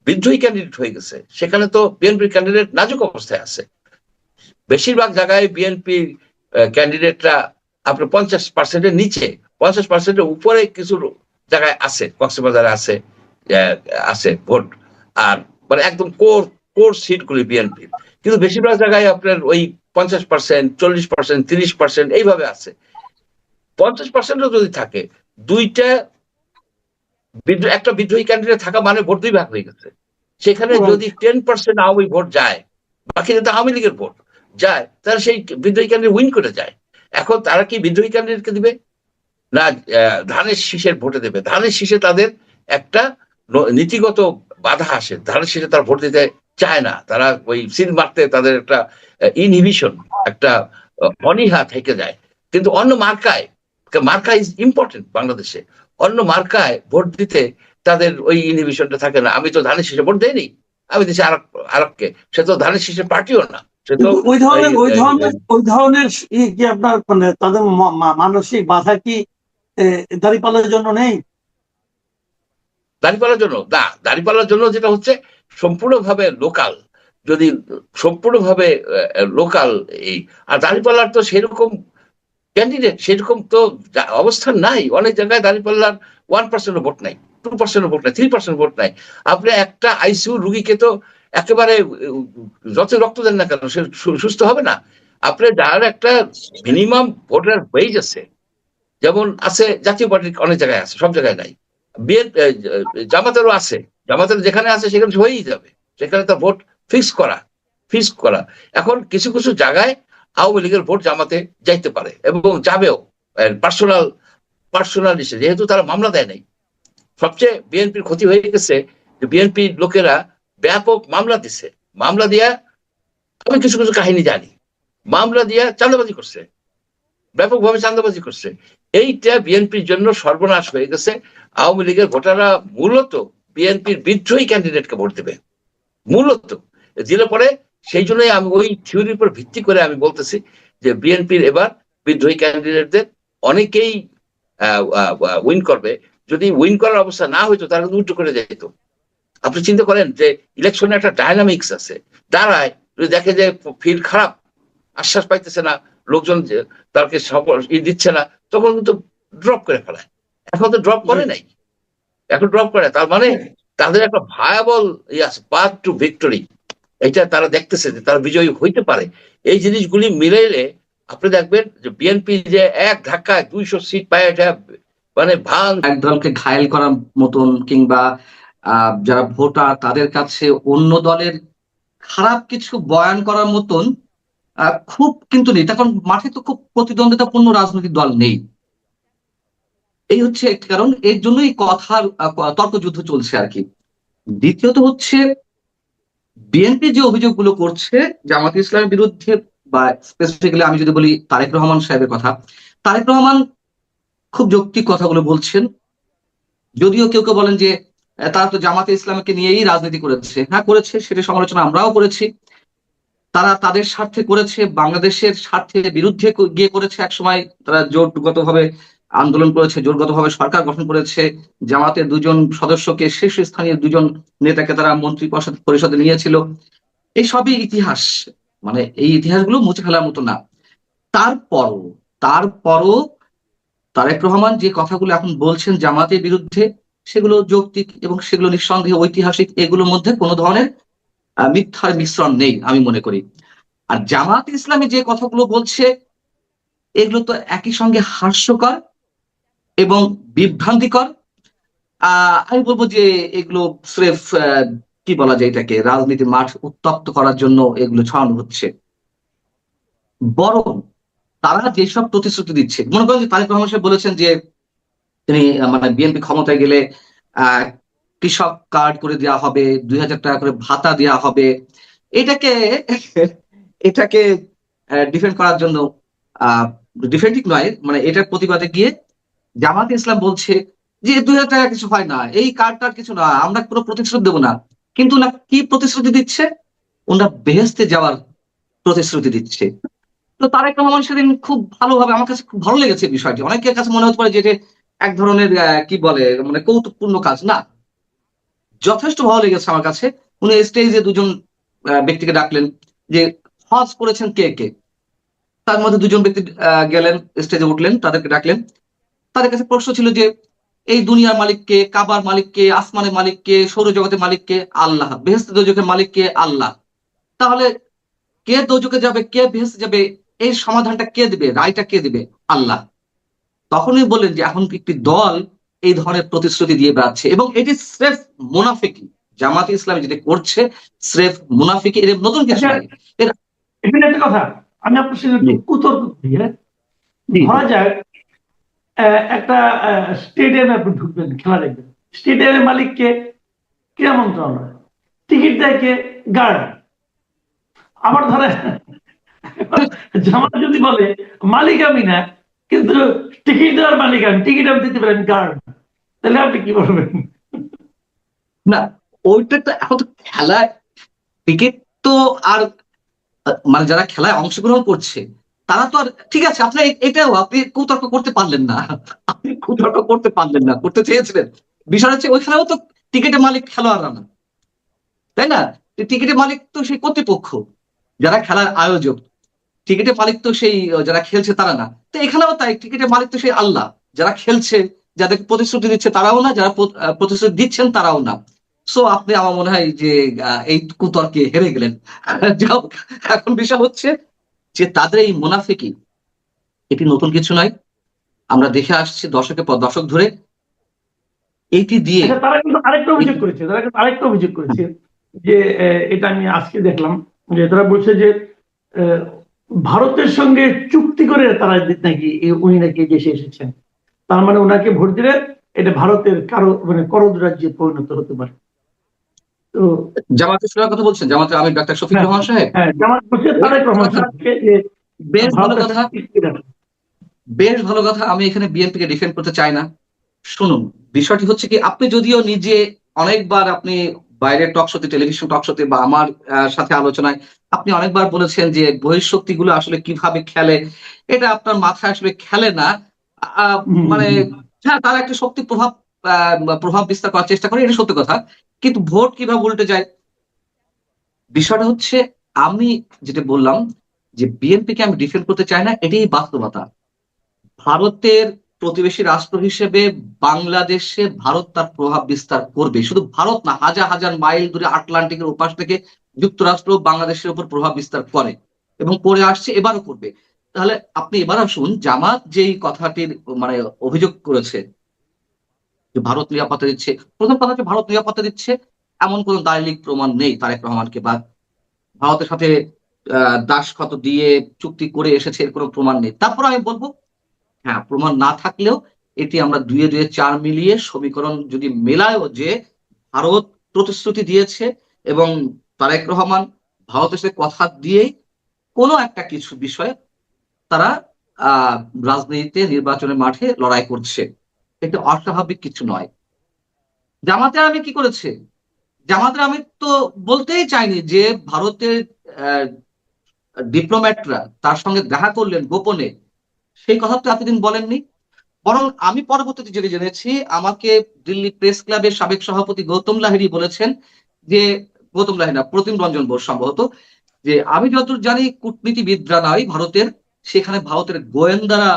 বিদ্রোহী ক্যান্ডিডেট হয়ে গেছে, সেখানে তো বিএনপির ক্যান্ডিডেট নাজুক অবস্থায় আছে। বেশিরভাগ জায়গায় বিএনপি ক্যান্ডিডেটরা আপনার 50%-এর নিচে, 50%-এর উপরে কিছু জায়গায় আছে, কক্সবাজারে আছে ভোট, আর মানে একদম কোর সিটগুলি বিএনপির। কিন্তু বেশিরভাগ জায়গায় আপনার ওই 50%, 40%, 30% এইভাবে আছে। 50%ও যদি থাকে, একটা বিদ্রোহী ক্যান্ডিডেট থাকা মানে ভোট 2 ভাগ হয়ে গেছে। সেখানে যদি 10% আওয়ামী ভোট যায়, বাকি যাতে আওয়ামী লীগের ভোট যায়, তাহলে সেই বিদ্রোহী ক্যান্ডিডেট উইন করে যায়। এখন তারা কি বিদ্রোহী ক্যান্ডিডেটকে দিবে না ধানের শীষের ভোটে দেবে? ধানের শীষে তাদের একটা নীতিগত বাধা আসে, ধানের শীষে তারা ভোট দিতে চায় না, তারা ওই সিল মারতে তাদের একটা ইনহিবিশন, একটা অনীহা থেকে যায়। কিন্তু অন্য মার্কা ইজ ইম্পর্টেন্ট বাংলাদেশে, অন্য মার্কায় ভোট দিতে তাদের ওই ইনহিবিশনটা থাকে না। আমি তো ধানের শীষে ভোট দেয়নি, আমি দিচ্ছি আরেককে, সে তো ধানের শীষের পার্টিও না, সে তো ওই ধরনের কি আপনার মানে তাদের মানসিক বাধা কি দাঁড়িপাল্লার জন্য নেই? দাঁড়িপাল্লার জন্য যেটা হচ্ছে সম্পূর্ণভাবে লোকাল, যদি সম্পূর্ণভাবে লোকাল এই, আর দাঁড়িপাল্লার তো সেরকম ক্যান্ডিডেট, সেরকম তো অবস্থান নাই। অনেক জায়গায় দাঁড়িপাল্লার 1% ভোট নাই, 2% ভোট নাই, 3% ভোট নাই। আপনি একটা আইসিইউ রুগীকে তো একেবারে যত রক্ত দেন না কেন সে সুস্থ হবে না। আপনার যার একটা মিনিমাম ভোটার বেজ আছে, যেমন আছে জাতীয় পার্টির অনেক জায়গায় আছে, সব জায়গায় নাই। জামাতেরও আছে, জামাতের যেখানে আছে সেখানে হয়েই যাবে, সেখানে তার ভোট ফিক্স করা। এখন কিছু কিছু জায়গায় আওয়ামী লীগের ভোট জামাতে যাইতে পারে এবং যাবেও পার্সোনাল হিসেবে, যেহেতু তারা মামলা দেয় নাই। সবচেয়ে বিএনপির ক্ষতি হয়ে গেছে যে বিএনপির লোকেরা ব্যাপক মামলা দিয়া, আমি কিছু কিছু কাহিনী জানি, মামলা দিয়া চাঁদাবাজি করছে, ব্যাপকভাবে চাঁদাবাজি করছে। এইটা বিএনপির জন্য সর্বনাশ হয়ে গেছে। আওয়ামী লীগের ভোটাররা মূলত বিএনপির বিদ্রোহী ক্যান্ডিডেটকে ভোট দেবে, মূলত দিলে পরে। সেই জন্যই আমি ওই থিওরির উপর ভিত্তি করে আমি বলতেছি যে বিএনপির এবার বিদ্রোহী ক্যান্ডিডেটদের অনেকেই উইন করবে। যদি উইন করার অবস্থা না হইতো, তারা উল্টো করে যেত। আপনি চিন্তা করেন যে ইলেকশনে একটা ডায়নামিক্স আছে, দাঁড়ায় যদি দেখে যে ফিল খারাপ, আশ্বাস পাইতেছে না, লোকজন তাকে দিচ্ছে না, তখন কিন্তু ড্রপ করে ফেলায়। এখন তো ড্রপ করে নাই, এখন ড্রপ করে, তার মানে তাদের একটা ভায়াবল পাথ টু ভিক্টরি, এটা তারা দেখতেছে যে তারা বিজয়ী হইতে পারে। এই জিনিসগুলি মিলাইলে আপনি দেখবেন যে বিএনপি যে এক ধাক্কায় 200 সিট পায়, এটা মানে ভাঙ এক দলকে ঘায়েল করার মতন কিংবা যারা ভোটার তাদের কাছে অন্য দলের খারাপ কিছু বয়ান করার মতন খুব কিন্তু নেই, তখন মাঠে তো খুব প্রতিদ্বন্দ্বিতাপূর্ণ রাজনৈতিক দল নেই। এই হচ্ছে একটি কারণ, এর জন্যই কথার তর্কযুদ্ধ চলছে আর কি। দ্বিতীয়ত হচ্ছে বিএনপি যে অভিযোগগুলো করছে জামাত ইসলামের বিরুদ্ধে, বা স্পেসিফিক্যালি আমি যদি বলি তারেক রহমান সাহেবের কথা, তারেক রহমান খুব যৌক্তিক কথাগুলো বলছেন। যদিও কেউ কেউ বলেন যে তারা তো জামাতে ইসলামকে নিয়েই রাজনীতি করেছে, হ্যাঁ করেছে, সেটা সমালোচনা আমরাও করেছি। তারা তাদের স্বার্থে করেছে, বাংলাদেশের স্বার্থে বিরুদ্ধে গিয়ে করেছে। একসময় তারা জোটগতভাবে আন্দোলন করেছে, জোটগতভাবে সরকার গঠন করেছে, জামাতের দুজন সদস্যকে, শীর্ষস্থানীয় দুজন নেতাকে তারা মন্ত্রী পরিষদে নিয়েছিল। এই সবই ইতিহাস, মানে এই ইতিহাসগুলো মুছে ফেলার মতো না। তারপরও তারেক রহমান যে কথাগুলো এখন বলছেন জামাতের বিরুদ্ধে, সেগুলো যৌক্তিক এবং সেগুলো নিঃসন্দেহে ঐতিহাসিক। এগুলোর মধ্যে কোনো ধরনের মিথ্যার মিশ্রণ নেই আমি মনে করি। আর জামাত ইসলামী যে কথাগুলো বলছে এগুলো তো একই সঙ্গে হাস্যকর এবং বিভ্রান্তিকর। আমি বলবো যে এগুলো স্রেফ কি বলা যায়, এটাকে রাজনীতির মাঠ উত্তপ্ত করার জন্য এগুলো ছড়ানো হচ্ছে। বরং তারা যেসব প্রতিশ্রুতি দিচ্ছে, মনে করেন যে তারেক রহমান সাহেব বলেছেন যে তিনি মানে বিএনপি ক্ষমতায় গেলে আহ কৃষক কার্ড করে দেওয়া হবে, 2000 টাকা করে ভাতা দেওয়া হবে। এটাকে এটাকে ডিফেন্ড করার জন্য, ডিফেন্ডিং নয়, মানে এটার প্রতিবাদে গিয়ে জামাত ইসলাম বলছে যে 2000 টাকা কিছু হয় না, এই কার্ডটার কিছু না, আমরা কোনো প্রতিশ্রুতি দেবো না। কিন্তু না, কি প্রতিশ্রুতি দিচ্ছে? ওনারা বেহেস্তে যাওয়ার প্রতিশ্রুতি দিচ্ছে। তো তারেক রহমান সেদিন খুব ভালোভাবে, আমার কাছে খুব ভালো লেগেছে বিষয়টি। অনেকের কাছে মনে হতে পারে যে এটা এক ধরনের কি বলে মানে কৌতুকপূর্ণ কাজ, না, যথেষ্ট ভালো লেগেছে আমার কাছে। উনি স্টেজে দুজন ব্যক্তিকে ডাকলেন যে হজ করেছেন কে কে, তার মধ্যে দুজন ব্যক্তি গেলেন, স্টেজে উঠলেন, তাদেরকে ডাকলেন। তাদের কাছে প্রশ্ন ছিল যে এই দুনিয়ার মালিককে, কাবার মালিককে, আসমানের মালিককে, সৌরজগতের মালিককে? আল্লাহ। বেহেশত দোজখের মালিককে? আল্লাহ। তাহলে কে দোজখে যাবে, কে বেহেশতে যাবে, এই সমাধানটা কে দিবে, রায়টা কে দিবে? আল্লাহ। তখনই বললেন যে এখন একটি দল এই ধরনের প্রতিশ্রুতি দিয়ে বেড়াচ্ছে এবং এটি স্রেফ মুনাফিকি। জামাতে ইসলামী যেটা করছে স্রেফ মুনাফিকি, এর নতুন কিছু নাই। এখানে একটা কথা আমি আপনার সঙ্গে একটু কুতর্ক করি। ধরা যাক একটা স্টেডিয়ামে আপনি ঢুকবেন, খেলা দেখবেন, স্টেডিয়ামের মালিককে ক্রীড়া মন্ত্রণালয়, টিকিট দেয় কে? গার্ড। আবার ধরে জামাত যদি বলে মালিক আমি না, কিন্তু টিকিট দেওয়ার মালিক আমি, টিকিট আমি দিতে পারেন গার্ড, তাহলে আপনি কি বলবেন? না, ওইটা তো এখন তো খেলায় ক্রিকেট তো আর মানে যারা খেলায় অংশগ্রহণ করছে তারা তো আর, ঠিক আছে আপনি এটাও আপনি কুতর্ক করতে পারলেন না, আপনি কুতর্ক করতে পারলেন না, করতে চেয়েছিলেন। বিষয় হচ্ছে ওই খেলাও তো টিকিটের মালিক খেলোয়াড়রা না, তাই না? টিকিটের মালিক তো সেই কর্তৃপক্ষ যারা খেলার আয়োজক, টিকিটের মালিক তো সেই যারা খেলছে তারা না। তো এখানেও তাই, টিকিটের মালিক তো সেই আল্লাহ, যারা খেলছে, যাদের প্রতিশ্রুতি দিচ্ছে তারাও না, যারা প্রতিশ্রুতি দিচ্ছেন তারাও না। সো আপনি আমার মনে হয় যে এই কুতর্কে হেরে গেলেন। যাও, এখন বিষয় হচ্ছে যে তাদের এই মুনাফিকি, এটি নতুন কিছু নয়, আমরা দেখে আসছি দশকের পর দশক ধরে। এইটি দিয়ে তারা কিন্তু আরেকটা অভিযোগ করেছে যে এটা আমি আজকে দেখলাম, যে তারা বলছে যে ভারতের সঙ্গে চুক্তি করে তারা নাকি উনি নাকি দেশে এসেছেন, তার মানে ওনাকে ভোট দিলে এটা ভারতের কারো মানে করদ রাজ্যে পরিণত হতে পারে। তো জামাতের সুরার কথা বলছেন, জামাতের আমির ডাক্তার শফিক রহমান সাহেব। জামাত বলছে তারেক রহমান সাহেবকে যে বেশ ভালো কথা, বেশ ভালো কথা। আমি এখানে বিএনপিকে ডিফেন্ড করতে চাই না। শুনুন, বিষয়টি হচ্ছে কি, আপনি যদিও নিজে অনেকবার আপনি বাইরের টক শোতে, টেলিভিশন টক শোতে বা আমার সাথে আলোচনায় আপনি অনেকবার বলেছেন যে বহিঃশক্তিগুলো আসলে কিভাবে খেলে, এটা আপনার মাথায় আসলে খেলে না। মানে হ্যাঁ, তারা একটা শক্তি প্রভাব বিস্তার করার চেষ্টা করে, এটা সত্যি কথা, কিন্তু ভোট কিভাবে উল্টে যায়। বিষয়টা হচ্ছে, আমি যেটা বললাম যে বিএনপিকে আমি ডিফেন্ড করতে চাই না, এটাই বাস্তবতা। ভারতের প্রতিবেশী রাষ্ট্র হিসেবে বাংলাদেশে ভারত তার প্রভাব বিস্তার করবে। শুধু ভারত না, হাজার হাজার মাইল দূরে আটলান্টিকের ওপাশ থেকে যুক্তরাষ্ট্র বাংলাদেশের উপর প্রভাব বিস্তার করে এবং করে আসছে, এবারও করবে। তাহলে আপনি এবার আসুন, জামাত যেই কথাটির মানে অভিযোগ করেছে যে ভারত নিরাপত্তা দিচ্ছে। প্রথম কথা হচ্ছে ভারত নিরাপত্তা দিচ্ছে এমন কোন দালিলিক প্রমাণ নেই তারেক রহমানকে, বা ভারতের সাথে দাসখত দিয়ে চুক্তি করে এসেছে এর কোনো প্রমাণ নেই। তারপর আমি বলবো হ্যাঁ, প্রমাণ না থাকলেও এটি আমরা 2-2 4 মিলিয়ে সমীকরণ যদি মেলায়ও যে ভারত প্রতিশ্রুতি দিয়েছে এবং তারেক রহমান ভারতের সাথে কথা দিয়েই কোনো একটা কিছু বিষয়ে তারা আহ রাজনীতিতে নির্বাচনের মাঠে লড়াই করছে, এটা অস্বাভাবিক কিছু নয়। জামাতে আমি কি করেছে? জামাতে আমি তো বলতেই চাইনি যে ভারতের ডিপ্লোম্যাটরা তার সঙ্গে দেখা করলেন গোপনে, সেই কথা তো এতদিন বলেননি। বরং আমি পরবর্তীতে যেটা জেনেছি, আমাকে দিল্লি প্রেস ক্লাবের সাবেক সভাপতি গৌতম লাহিড়ী বলেছেন যে, গৌতম লাহিড়ী না, প্রতিম রঞ্জন বোস সম্ভবত, যে আমি যতদূর জানি কূটনীতিবিদরা নয় ভারতের, সেখানে ভারতের গোয়েন্দারা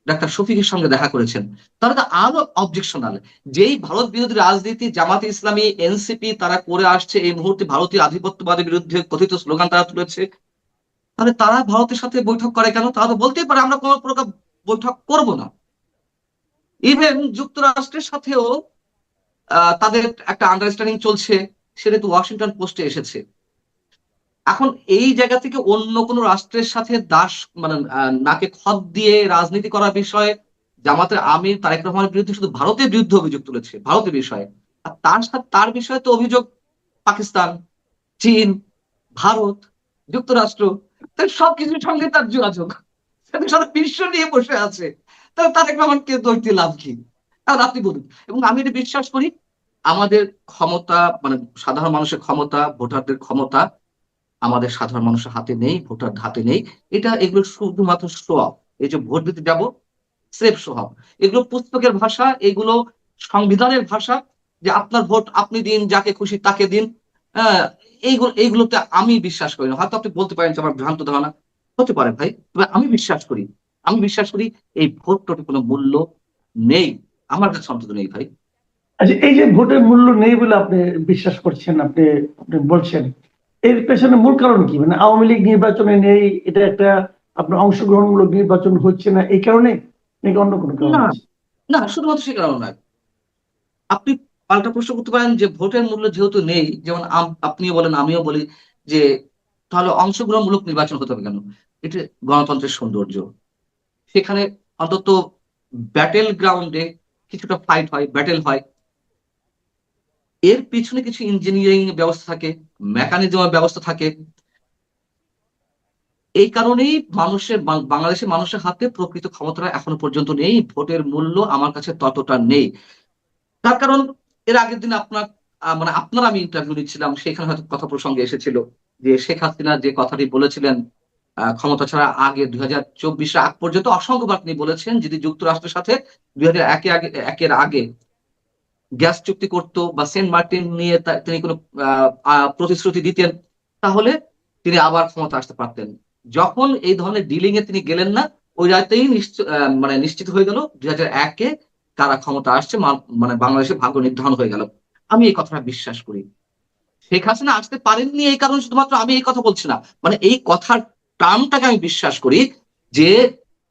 ডাক্তার শফিকের সঙ্গে দেখা করেছেন। তারা তো আরো অবজেকশনাল, যেই ভারত বিরোধী রাজনীতি জামাতে ইসলামী এনসিপি তারা করে আসছে, এই মুহূর্তে ভারতীয় আধিপত্যবাদের বিরুদ্ধে কথিত স্লোগান তারা তুলেছে, তাহলে তারা ভারতের সাথে বৈঠক করে কেন? তারা তো বলতেই পারে আমরা কোনো প্রকার বৈঠক করব না। ইভেন যুক্তরাষ্ট্রের সাথেও তাদের একটা আন্ডারস্ট্যান্ডিং চলছে, সেটা তো ওয়াশিংটন পোস্টে এসেছে। এখন এই জায়গা থেকে অন্য কোনো রাষ্ট্রের সাথে দাস মানে নাকে খত দিয়ে রাজনীতি করার বিষয়ে জামাতের আমির তারেক রহমানের বিরুদ্ধে শুধু ভারতের বিরুদ্ধে অভিযোগ তুলেছে, ভারতের বিষয়ে। আর তার সাথে তার বিষয়ে তো অভিযোগ পাকিস্তান, চীন, ভারত, যুক্তরাষ্ট্র, তাই সবকিছুর সঙ্গে তার যোগাযোগ, সারা বিশ্ব নিয়ে বসে আছে। তাহলে তারেক রহমানকে দোষ দিয়ে লাভ কি? আর আপনি বলুন। এবং আমি এটা বিশ্বাস করি, আমাদের ক্ষমতা মানে সাধারণ মানুষের ক্ষমতা, ভোটারদের ক্ষমতা আমাদের সাধারণ মানুষের হাতে নেই, ভোটার হাতে নেই। এগুলো শুধুমাত্র শো অফ। এই যে ভোট দিতে যাব, সেফ শো অফ। এগুলো পুস্তকের ভাষা, এগুলো সংবিধানের ভাষা, যে আপনার ভোট আপনি দিন, যাকে খুশি তাকে দিন। আহ এইগুলোতে আমি বিশ্বাস করি না। হয়তো আপনি বলতে পারেন যে আমার ভ্রান্ত ধারণা, হতে পারে ভাই, তবে আমি বিশ্বাস করি এই ভোটটার কোনো মূল্য নেই, আমার কাছে অন্তত নেই ভাই। আচ্ছা, এই যে ভোটের মূল্য নেই বলে আপনি বিশ্বাস করছেন, আপনি আপনি বলছেন, এর পেছনে মূল কারণ কি? মানে আওয়ামী লীগ নির্বাচনে নেই, এটা একটা আপনার অংশগ্রহণমূলক নির্বাচন হচ্ছে না এই কারণে, নাকি অন্য কোনো কারণ না, আছে? না, শুধুমাত্র সে কারণ নয়। আপনি পাল্টা প্রশ্ন করতে পারেন যে ভোটের মূল্য যেহেতু নেই, যেমন আপনিও বলেন আমিও বলি, যে তাহলে অংশগ্রহণমূলক নির্বাচন হতে হবে কেন? এটা গণতন্ত্রের সৌন্দর্য। সেখানে অন্তত ব্যাটেল গ্রাউন্ডে কিছুটা ফাইট হয়, ব্যাটেল হয়, এর পিছনে কিছু ইঞ্জিনিয়ারিং ব্যবস্থা থাকে, মেকানিজমের ব্যবস্থা থাকে। এই কারণেই বাংলাদেশের মানুষের হাতে প্রকৃত ক্ষমতাটা এখনো পর্যন্ত নেই। ভোটের মূল্য আমার কাছে ততটা নেই। তার কারণ এর আগের দিন মানে আপনার আমি ইন্টারভিউ নিচ্ছিলাম, সেখানে হয়তো কথা প্রসঙ্গে এসেছিল যে শেখ হাসিনা যে কথাটি বলেছিলেন ক্ষমতা ছাড়া আগে 2024 আগ পর্যন্ত, অসংখ্যবার তিনি বলেছেন যদি যুক্তরাষ্ট্রের সাথে 2001 আগে গ্যাস চুক্তি করতো বা সেন্ট মার্টিন নিয়ে তিনি কোনো প্রতিশ্রুতি দিতেন, তাহলে তিনি আবার ক্ষমতা আসতে পারতেন। যখন এই ধরনের ডিলিং এ তিনি গেলেন না, ওই রাতেই মানে নিশ্চিত হয়ে গেল 2001-এ কারা ক্ষমতা আসছে, মানে বাংলাদেশের ভাগ্য নির্ধারণ হয়ে গেল। আমি এই কথাটা বিশ্বাস করি। শেখ হাসিনা আসতে পারেননি এই কারণে শুধুমাত্র আমি এই কথা বলছি না, মানে এই কথার টার্মটাকে আমি বিশ্বাস করি যে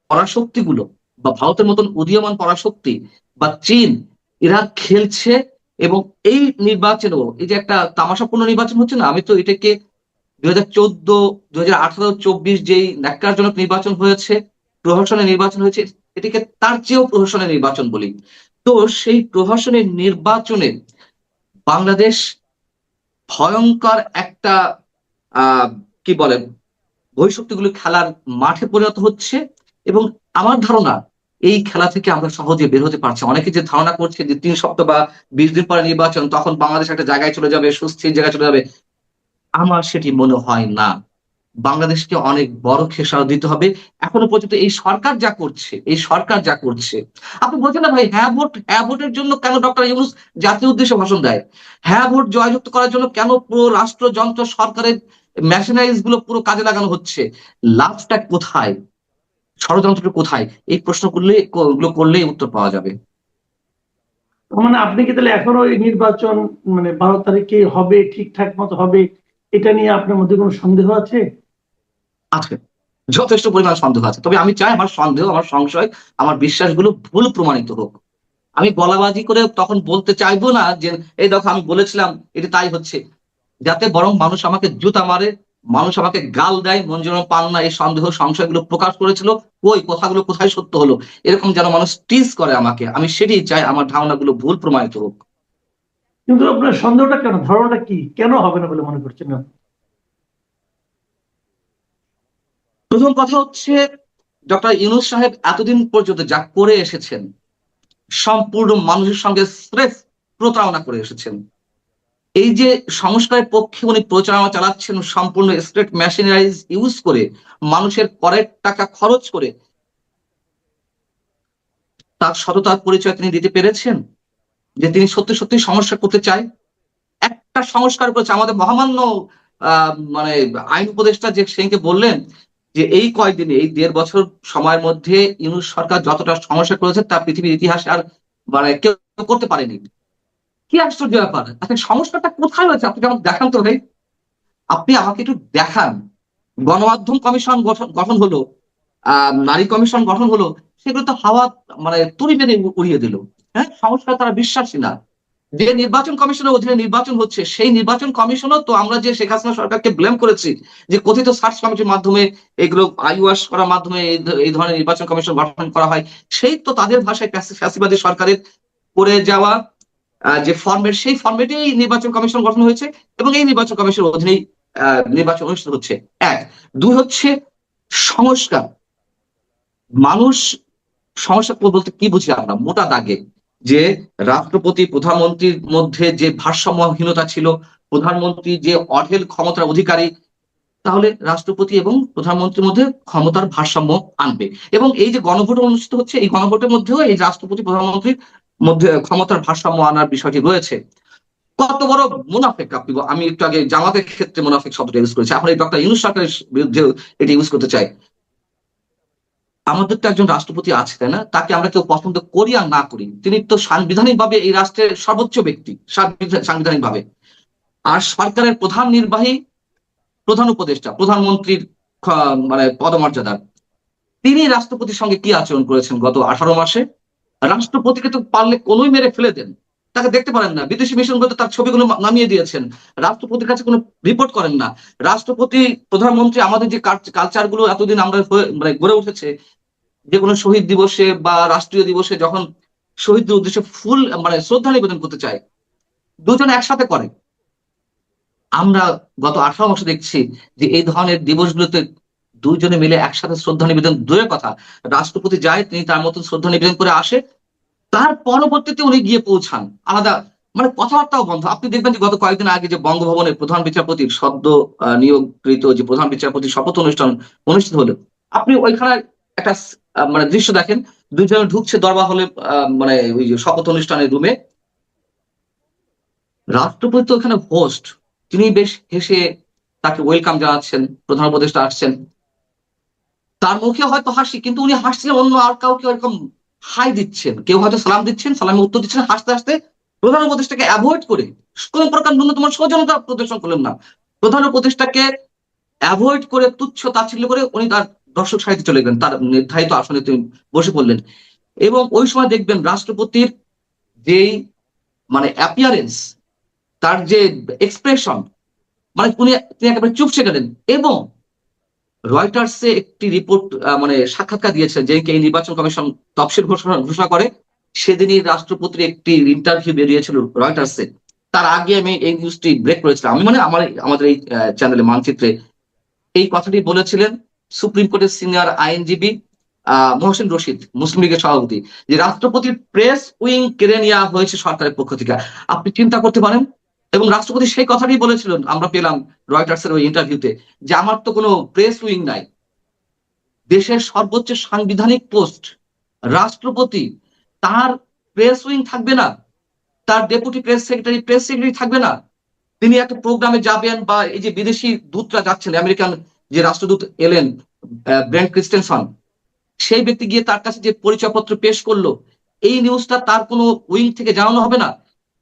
পরাশক্তিগুলো বা ভারতের মতন উদীয়মান পরাশক্তি বা চীন, এরা খেলছে। এবং এই নির্বাচনও এই যে একটা তামাশাপূর্ণ নির্বাচন হচ্ছে না, আমি তো এটাকে 2014, 2018, 24 যেই ন্যাক্কারজনক নির্বাচন হয়েছে, প্রহসনের নির্বাচন হয়েছে, এটাকে তার চেয়েও প্রহসনের নির্বাচন বলি। তো সেই প্রহসনের নির্বাচনে বাংলাদেশ ভয়ঙ্কর একটা কি বলে বহিঃশক্তিগুলো খেলার মাঠে পরিণত হচ্ছে। এবং আমার ধারণা এই খেলা থেকে আমরা সহজে বের হতে পারছি। অনেকে যে ধারণা করছে যে 3 সপ্তাহ বা 20 দিন পরে নির্বাচন, তখন বাংলাদেশ একটা জায়গায় চলে যাবে, সুস্থির জায়গায় চলে যাবে, আমার সেটি মনে হয় না। বাংলাদেশকে অনেক বড় খেসারত দিতে হবে। এখনো পর্যন্ত এই সরকার যা করছে, আপনি বলছেন না ভাই, হ্যাঁ ভোটের জন্য কেন ডক্টর ইউনূস জাতীয় উদ্দেশ্যে ভাষণ দেয়? হ্যাঁ ভোট জয়যুক্ত করার জন্য কেন পুরো রাষ্ট্রযন্ত্র সরকারের মেশিনারিজ গুলো পুরো কাজে লাগানো হচ্ছে? লাভটা কোথায়? ষড়যন্ত্রটা কোথায়? এই প্রশ্ন করলেই উত্তর পাওয়া যাবে। মানে আপনি কি তাহলে এখনো এই নির্বাচন মানে 12 তারিখে হবে, ঠিকঠাক মতো হবে, এটা নিয়ে আপনার মধ্যে কোনো সন্দেহ আছে? আছে, যথেষ্ট পরিমাণ সন্দেহ আছে। তবে আমি চাই আমার সন্দেহ, আমার সংশয়, আমার বিশ্বাসগুলো ভুল প্রমাণিত হোক। আমি গলাবাজি করে তখন বলতে চাইবো না যে এই দেখো আমি বলেছিলাম এটা তাই হচ্ছে, যাতে বরং মানুষ আমাকে জুতা মারে, মানুষ আমাকে গাল দেয়, মঞ্জুর পান্না এই সন্দেহ সংশয়গুলো প্রকাশ করেছিল, ওই কথাগুলো কোথায় সত্য হলো, এরকম যেন মানুষ টিজ করে আমাকে, আমি সেটাই চাই আমার ধারণাগুলো ভুল প্রমাণিত হোক। কিন্তু আপনার সন্দেহটা কেন, ধারণাটা কি, কেন হবে না বলে মনে করছেন না? প্রথম কথা হচ্ছে ডক্টর ইউনূস সাহেব এতদিন পর্যন্ত যা করে এসেছেন সম্পূর্ণ মানুষের সঙ্গে স্রেফ প্রতারণা করে এসেছেন। এই যে সংস্কারের পক্ষে উনি প্রচারণা চালাচ্ছেন সম্পূর্ণ স্টেট মেশিনারিজ ইউজ করে, মানুষের করের টাকা খরচ করে, তার সততার পরিচয় তিনি দিতে পেরেছেন যে তিনি সত্যি সত্যি সংস্কার করতে চায়। একটা সংস্কার করেছে আমাদের মহামান্য মানে আইন উপদেষ্টা যে সেদিনকে বললেন যে এই কয়েকদিনে এই 1.5 বছর সময়ের মধ্যে ইউনূস সরকার যতটা সমস্যা করেছে তা পৃথিবীর ইতিহাসে আর মানে কেউ করতে পারেনি। কি আশ্চর্য ব্যাপার, আসলে সংস্কারটা কোথায় হয়েছে আপনি যেমন দেখান তো ভাই, আপনি আমাকে একটু দেখান। গণমাধ্যম কমিশন গঠন হলো, নারী কমিশন গঠন হলো, সেগুলো তো হাওয়া মানে তুড়ি মেরে উড়িয়ে দিল। হ্যাঁ, সংস্কার তারা বিশ্বাসী না। যে নির্বাচন কমিশনের অধীনে নির্বাচন হচ্ছে সেই নির্বাচন কমিশনও তো আমরা যে শেখ হাসিনা সরকারকে ব্লেম করেছি যে কথিত সার্চ কমিটির মাধ্যমে এগুলো আইওয়াশ করার মাধ্যমে এই ধরনের নির্বাচন কমিশন গঠন করা হয়, সেই তো তাদের ভাষায় ফ্যাসিবাদী সরকারের করে যাওয়া যে ফরম্যাট, সেই ফরম্যাটেই নির্বাচন কমিশন গঠন হয়েছে এবং এই নির্বাচন কমিশনের অধীনেই নির্বাচন অনুষ্ঠিত হচ্ছে। এক, দুই হচ্ছে সংস্কার। মানুষ সংস্কার বলতে কি বুঝি আমরা মোটা দাগে, যে রাষ্ট্রপতি প্রধানমন্ত্রীর মধ্যে যে ভারসাম্যহীনতা ছিল, প্রধানমন্ত্রী যে অঢেল ক্ষমতার অধিকারী, তাহলে রাষ্ট্রপতি এবং প্রধানমন্ত্রীর মধ্যে ক্ষমতার ভারসাম্য আনবে। এবং এই যে গণভোট অনুষ্ঠিত হচ্ছে, এই গণভোটের মধ্যেও এই রাষ্ট্রপতি প্রধানমন্ত্রীর মধ্যে ক্ষমতার ভারসাম্য আনার বিষয়টি রয়েছে। কত বড় মুনাফেক আপনি, আমি একটু আগে জামাতের ক্ষেত্রে মুনাফেক শব্দটা ইউজ করেছি, এখন এই ডক্টর ইউনূস সরকারের বিরুদ্ধে এটি ইউজ করতে চাই। আমাদের তো একজন রাষ্ট্রপতি আছে, তাই না? তাকে আমরা কেউ পছন্দ করি আর না করি, তিনি তো সাংবিধানিক ভাবে এই রাষ্ট্রের সর্বোচ্চ ব্যক্তি সাংবিধানিক ভাবে। আর সরকারের প্রধান নির্বাহী, প্রধান উপদেষ্টা, প্রধানমন্ত্রীর মানে পদমর্যাদার, তিনি রাষ্ট্রপতির সঙ্গে কি আচরণ করেছেন গত 18 মাসে? রাষ্ট্রপতিকে তো পারলে কোনোই মেরে ফেলে দেন, তাকে দেখতে পারেন না, বিদেশি মিশনগুলোতে তার ছবিগুলো নামিয়ে দিয়েছেন, রাষ্ট্রপতির কাছে কোনো রিপোর্ট করেন না। রাষ্ট্রপতি প্রধানমন্ত্রী আমাদের যে কালচার গুলো এতদিন আমরা মানে গড়ে উঠেছে, যে কোনো শহীদ দিবসে বা রাষ্ট্রীয় দিবসে যখন শহীদদের উদ্দেশ্যে ফুল মানে শ্রদ্ধা নিবেদন করতে চায়, দুজন একসাথে করে। আমরা গত 18 মাসে দেখছি যে এই ধরনের দিবসগুলোতে দুইজনে মিলে একসাথে শ্রদ্ধা নিবেদন দূরের কথা, রাষ্ট্রপতি যায় তিনি তার মতন শ্রদ্ধা নিবেদন করে আসে, তার পরবর্তীতে উনি গিয়ে পৌঁছান আলাদা, মানে কথাবার্তাও বন্ধ। আপনি দেখবেন যে গত কয়েকদিন আগে যে বঙ্গভবনের প্রধান বিচারপতির সদ্য নিয়োগকৃত যে প্রধান বিচারপতির শপথ অনুষ্ঠান অনুষ্ঠিত হলো, আপনি ওইখানে একটা মানে দৃশ্য দেখেন, দুইজন ঢুকছে দরবার হলে, মানে ওই যে শপথ অনুষ্ঠানের রুমে, রাষ্ট্রপতি তো ওখানে হোস্ট, তিনি বেশ হেসে তাকে ওয়েলকাম জানাচ্ছেন, প্রধান উপদেষ্টা আসছেন, তার মুখে হয়তো হাসি, কিন্তু উনি হাসছিলেন অন্য আর কাউকে এরকম হাই দিচ্ছেন, কেউ হয়তো সালাম দিচ্ছেন, সালামে উত্তর দিচ্ছেন হাসতে হাসতে, প্রধান উপদেষ্টাকে অ্যাভয়েড করে, কোন প্রকার ন্যূনতম সৌজন্যতা প্রদর্শন করলেন না, প্রধান উপদেষ্টাকে অ্যাভয়েড করে তুচ্ছ তাচ্ছিল্য করে উনি তার দর্শক সারিতে চলে গেলেন, তার নির্ধারিত আসনে তিনি বসে পড়লেন। এবং ওই সময় দেখবেন রাষ্ট্রপতির যেই মানে অ্যাপিয়ারেন্স, তার যে এক্সপ্রেশন, মানে তিনি একেবারে চুপসে গেলেন। এবং রয়টার্সে একটি রিপোর্ট মানে সাক্ষাৎকার দিয়েছেন, যেদিনকে এই নির্বাচন কমিশন তফসিল ঘোষণা করে, সেদিনই রাষ্ট্রপতির একটি ইন্টারভিউ বেরিয়েছিল রয়টার্সে। তার আগে আমি এই নিউজটি ব্রেক করেছিলাম, আমি মানে আমাদের এই চ্যানেলে মানচিত্রে এই কথাটি বলেছিলেন সুপ্রিম কোর্টের সিনিয়র আইনজীবী মোহসেন রশিদ, মুসলিম লীগের সভাপতি, যে রাষ্ট্রপতির প্রেস উইং কেড়ে নেওয়া হয়েছে সরকারের পক্ষ থেকে। আপনি চিন্তা করতে পারেন, এবং রাষ্ট্রপতি সেই কথাটি বলেছিলেন, আমরা পেলাম রয়টার্সের ওই ইন্টারভিউতে, যে আমার তো কোনো প্রেস উইং নাই। দেশের সর্বোচ্চ সাংবিধানিক পোস্ট রাষ্ট্রপতি, তার প্রেস উইং থাকবে না, তার ডেপুটি প্রেস সেক্রেটারি থাকবে না, তিনি একটা প্রোগ্রামে যাবেন, বা এই যে বিদেশি দূতরা যাচ্ছেন, আমেরিকান যে রাষ্ট্রদূত এলেন ব্রেন্ট ক্রিস্টেনসন, সেই ব্যক্তি গিয়ে তার কাছে যে পরিচয়পত্র পেশ করলো, এই নিউজটা তার কোনো উইং থেকে জানানো হবে না।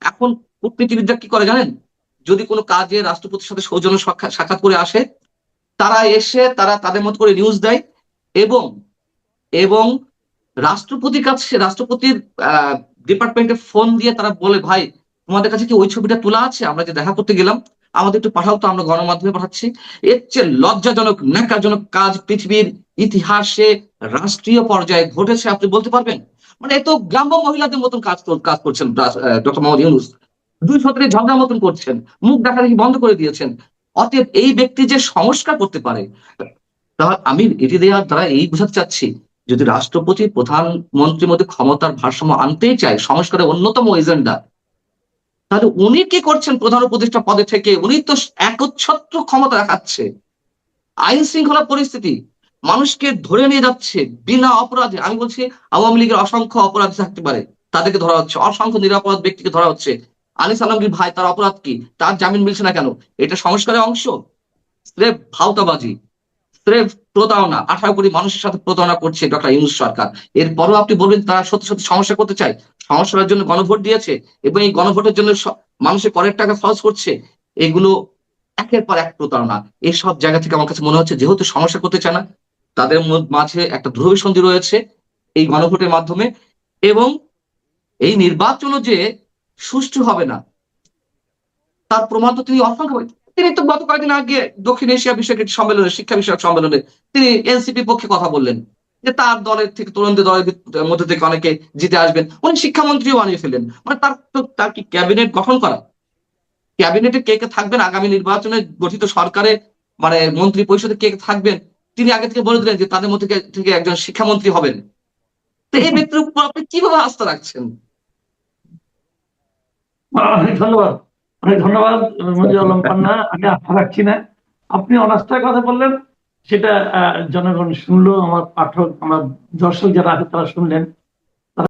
এখন কূটনীতিবিদরা কি করে জানেন, যদি কোনো কাজে রাষ্ট্রপতির সাথে সৌজন্য সাক্ষাৎ করে আসে, তারা এসে তারা তাদের মতো করে নিউজ দেয়, এবং এবং রাষ্ট্রপতির কাছে রাষ্ট্রপতির ডিপার্টমেন্টে ফোন দিয়ে তারা বলে, ভাই তোমাদের কাছে কি ওই ছবিটা তোলা আছে, আমরা যে দেখা করতে গেলাম, আমাদের একটু পাঠাও তো, আমরা গণমাধ্যমে পাঠাচ্ছি। এর চেয়ে লজ্জাজনক ন্যাক্কারজনক কাজ পৃথিবীর ইতিহাসে রাষ্ট্রীয় পর্যায়ে ঘটেছে আপনি বলতে পারবেন? মানে এ তো গ্রাম্য মহিলাদের মতন কাজ করছেন ডক্টর মোহাম্মদ ইউনূস। 2 সতেরো ঝগড়ার মতন করছেন, মুখ দেখাদেখি বন্ধ করে দিয়েছেন। অতএব এই ব্যক্তি যে সংস্কার করতে পারে, তাহলে আমি এটি দেওয়ার দ্বারা এই বোঝাতে চাচ্ছি, যদি রাষ্ট্রপতি প্রধানমন্ত্রীর মধ্যে ক্ষমতার ভারসাম্য আনতেই চায়, সংস্কারের অন্যতম এজেন্ডা, তাহলে উনি কি করছেন প্রধান উপদেষ্টা পদে থেকে? উনি তো একচ্ছত্র ক্ষমতা দেখাচ্ছে, আইন শৃঙ্খলা পরিস্থিতি, মানুষকে ধরে নিয়ে যাচ্ছে বিনা অপরাধে। আমি বলছি আওয়ামী লীগের অসংখ্য অপরাধী থাকতে পারে, তাদেরকে ধরা হচ্ছে, অসংখ্য নিরাপরাধ ব্যক্তিকে ধরা হচ্ছে। আনিস আলমগীর ভাই, তার অপরাধ কি? তার জামিন মিলছে না কেন? এটা সংস্কারের অংশ? স্রেফ ভাওতাবাজি, স্রেফ প্রতারণা। 18 কোটি মানুষের সাথে প্রতারণা করছে ডক্টর ইউনূস সরকার। এরপরও আপনি বলবেন তারা সত্যি সত্যি সমস্যা করতে চায়? সমস্যার জন্য গণভোট দিয়েছে এবং এই গণভোটের জন্য মানুষের করের টাকা খরচ করছে। এগুলো একের পর এক প্রতারণা। এইসব জায়গা থেকে আমার কাছে মনে হচ্ছে, যেহেতু সমস্যা করতে চায় না, তাদের মাঝে একটা ধ্রুবসন্ধি রয়েছে এই গণভোটের মাধ্যমে। এবং এই নির্বাচনও যে সুষ্ঠু হবে না তার প্রমাণ তো তিনি অসংখ্য। তিনি তো গত কয়েকদিন আগে দক্ষিণ এশিয়া বিষয়ক একটি সম্মেলনে, শিক্ষা বিষয়ক সম্মেলনে তিনি এনসিপি পক্ষে কথা বললেন যে তার দলের থেকে, তরুণদের দলের মধ্যে থেকে অনেকে জিতে আসবেন। উনি শিক্ষামন্ত্রীও বানিয়ে ফেললেন। মানে তার কি ক্যাবিনেট গঠন করা? ক্যাবিনেটে কে কে থাকবেন আগামী নির্বাচনে গঠিত সরকারে, মানে মন্ত্রী পরিষদে কে কে থাকবেন, তিনি আগে থেকে বলে দিলেন যে তাদের মধ্যে থেকে একজন শিক্ষামন্ত্রী হবেন। তো এই ব্যক্তির উপর আপনি কিভাবে আস্থা রাখছেন? অনেক ধন্যবাদ, অনেক ধন্যবাদ মঞ্জুর আলম পান্না। আমি আশা রাখছি না, আপনি অনাস্থার কথা বললেন, সেটা জনগণ শুনলো, আমার পাঠক, আমার দর্শক যারা আছে তারা শুনলেন।